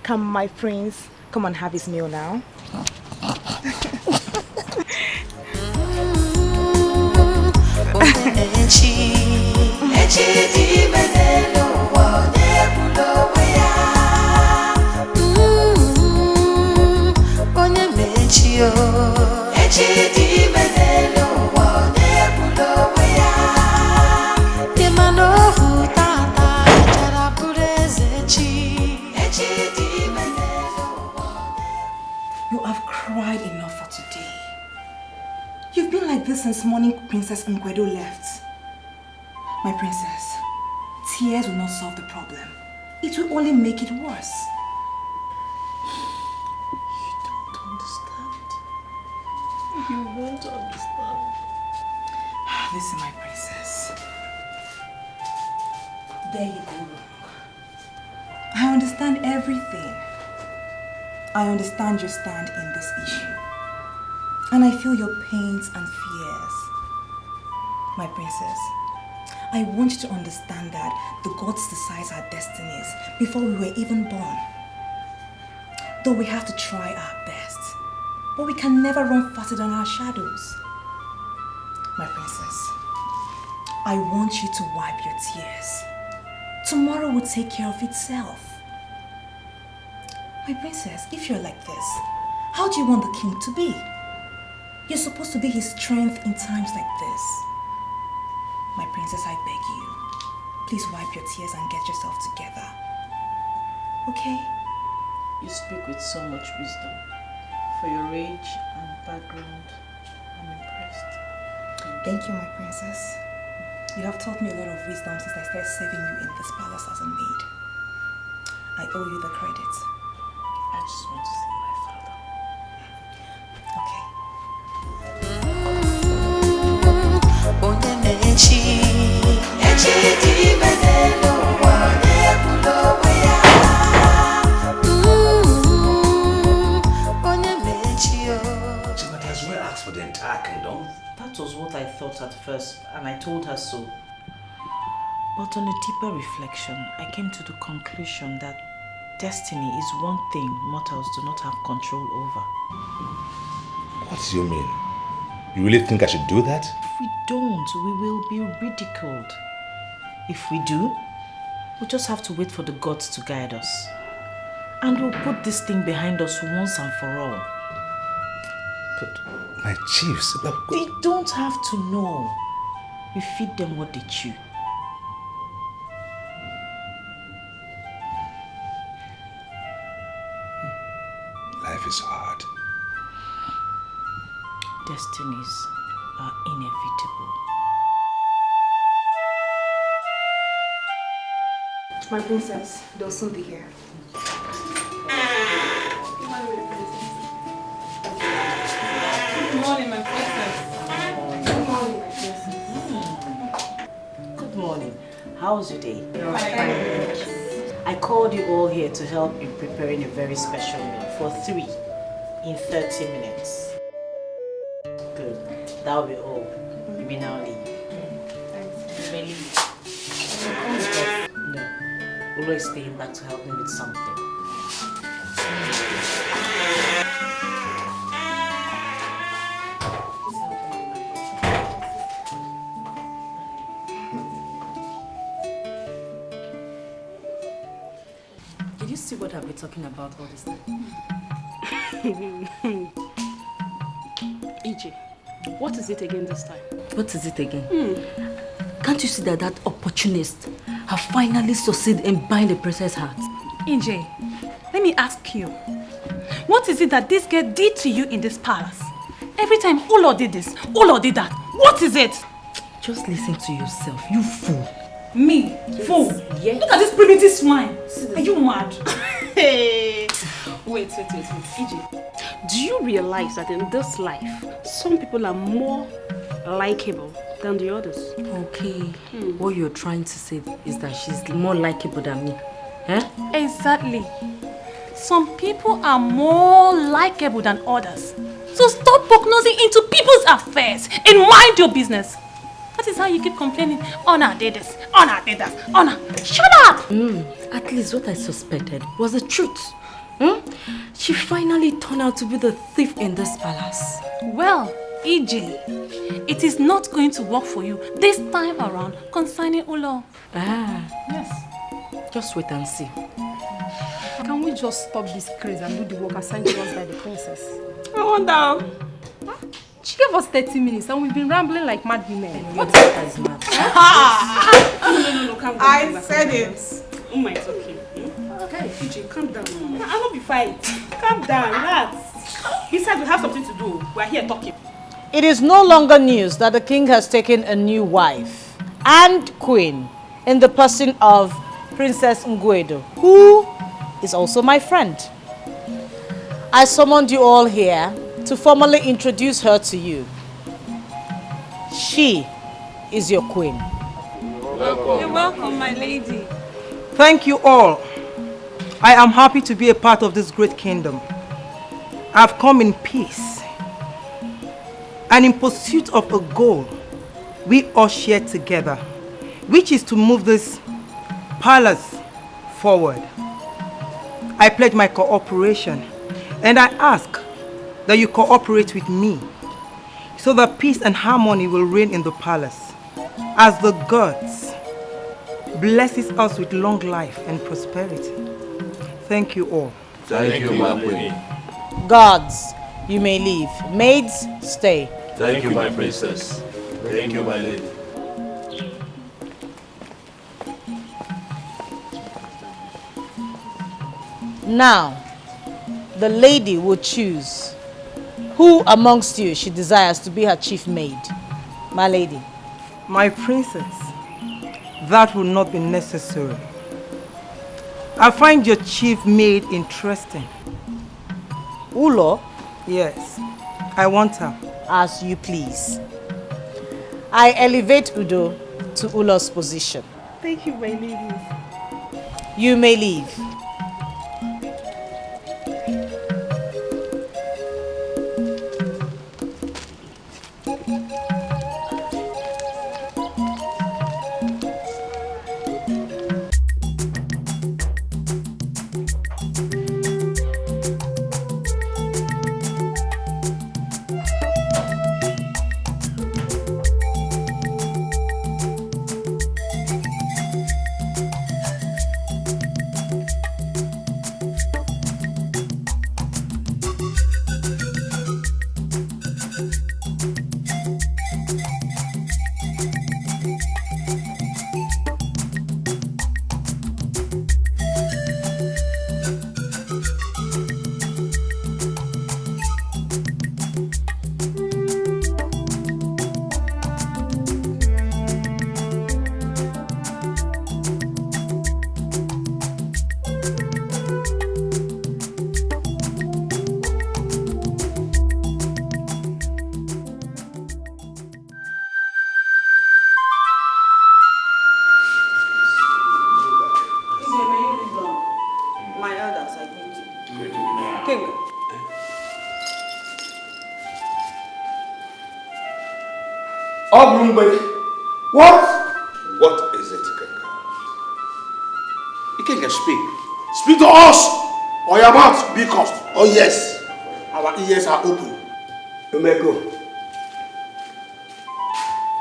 Come, my prince, come and have his meal now. You have cried enough for today. You've been like this since morning Princess Nkwedo left. My princess, tears will not solve the problem. It will only make it worse. You won't understand. Listen, my princess. There you go wrong. I understand everything. I understand your stand in this issue. And I feel your pains and fears. My princess, I want you to understand that the gods decide our destinies before we were even born. Though we have to try our best, but we can never run faster than our shadows. My princess, I want you to wipe your tears. Tomorrow will take care of itself. My princess, if you're like this, how do you want the king to be? You're supposed to be his strength in times like this. My princess, I beg you, please wipe your tears and get yourself together. Okay? You speak with so much wisdom. For your age and background, I'm impressed. Thank you, my princess. You have taught me a lot of wisdom since I started serving you in this palace as a maid. I owe you the credit. I just want to see my father. For the entire kingdom? That was what I thought at first, and I told her so. But on a deeper reflection, I came to the conclusion that destiny is one thing mortals do not have control over. What do you mean? You really think I should do that? If we don't, we will be ridiculed. If we do, we just have to wait for the gods to guide us. And we'll put this thing behind us once and for all. But my chiefs... They don't have to know. We feed them what they chew. Life is hard. destinies are inevitable. My princess, they'll soon be here. Good morning, my princess. Good morning, my princess. Good morning. How's your day? I called you all here to help in preparing a very special meal for 3 in 30 minutes. Good. That'll be all. You may now leave. Thanks. You may leave. No. Ulo is staying back to help me with something. Did you see what I've been talking about all this time? EJ, what is it again this time? What is it again? Can't you see that that opportunist have finally succeeded in buying the princess heart? EJ, let me ask you. What is it that this girl did to you in this palace? Every time Ulo did this, Ulo did that. What is it? Just listen to yourself, you fool. Me? Fool? Yes. Look at this primitive swine. Are you mad? Hey. Wait. EJ, Do you realize that in this life, some people are more likable than the others? Okay. What you're trying to say is that she's more likable than me. Eh? Exactly. Some people are more likable than others. So stop prognosing into people's affairs and mind your business. That is how you keep complaining. Honor did this, Honor did that, Honor. Shut up! At least what I suspected was the truth. She finally turned out to be the thief in this palace. Well, EJ, it is not going to work for you this time around concerning Ulo. Yes. Just wait and see. Can we just stop this craze and do the work assigned to us by the princess? I wonder. She gave us 30 minutes and we've been rambling like mad women. What is mad? No, calm down. I said it. Oh my, it's okay. Okay, PJ, calm down. I'll not be fight. Calm down, relax. Besides, we have something to do. We're here talking. It is no longer news that the king has taken a new wife and queen in the person of Princess Nguedo, who is also my friend. I summoned you all here to formally introduce her to you. She is your queen. You're welcome, my lady. Thank you all. I am happy to be a part of this great kingdom. I've come in peace and in pursuit of a goal we all share together, which is to move this palace forward. I pledge my cooperation and I ask that you cooperate with me so that peace and harmony will reign in the palace as the gods blesses us with long life and prosperity. Thank you all. Thank you, my queen. Gods, you may leave. Maids, stay. Thank you, my princess. Thank you, my lady. Now, the lady will choose who amongst you she desires to be her chief maid. My lady. My princess, that will not be necessary. I find your chief maid interesting. Ulo? Yes, I want her. As you please. I elevate Udo to Ulo's position. Thank you, my ladies. You may leave. What? What is it, Ikenga? Ikenga, speak. Speak to us, or your mouth be cursed. Oh yes, our ears are open. Umeko,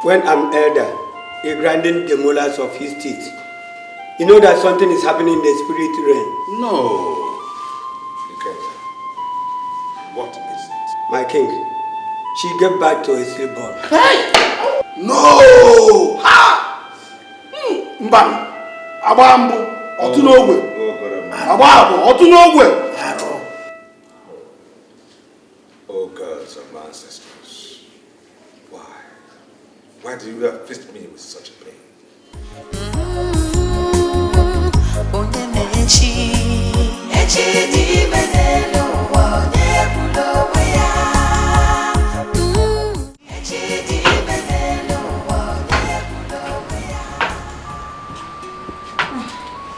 when I'm elder, he grinding the molars of his teeth. You know that something is happening in the spirit realm. No. Ikenga, what is it? My king, she gave birth to a stillborn. Hey! No! Ha! Mbam, Abambo, Otunogwe. Ababo, Otunogwe. Oh, girls of my ancestors. Why? Why do you have faced me with such a pain?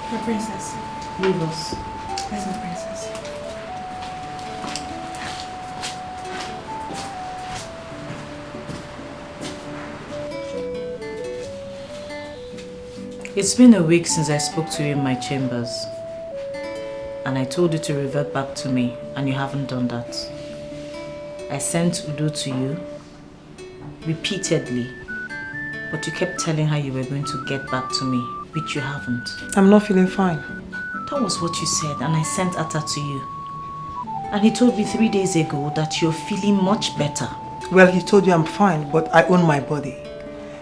My princess. Leave us. Where's my princess? It's been a week since I spoke to you in my chambers. And I told you to revert back to me, and you haven't done that. I sent Udo to you repeatedly, but you kept telling her you were going to get back to me, which you haven't. I'm not feeling fine. That was what you said, and I sent Atta to you. And he told me 3 days ago that you're feeling much better. Well, he told you I'm fine, but I own my body.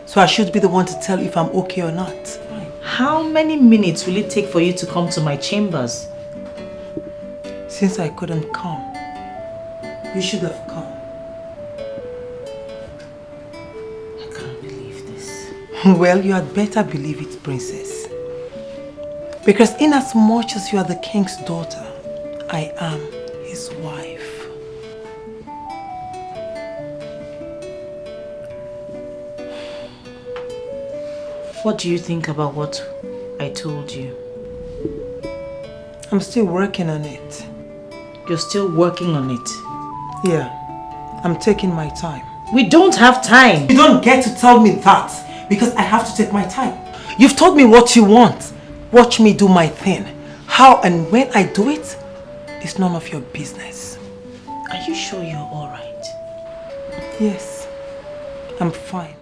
So I should be the one to tell if I'm okay or not. How many minutes will it take for you to come to my chambers? Since I couldn't come, you should have come. I can't believe this. Well, you had better believe it, princess. Because in as much as you are the king's daughter, I am his wife. What do you think about what I told you? I'm still working on it. You're still working on it? Yeah, I'm taking my time. We don't have time. You don't get to tell me that because I have to take my time. You've told me what you want. Watch me do my thing. How and when I do it, it's none of your business. Are you sure you're alright? Yes, I'm fine.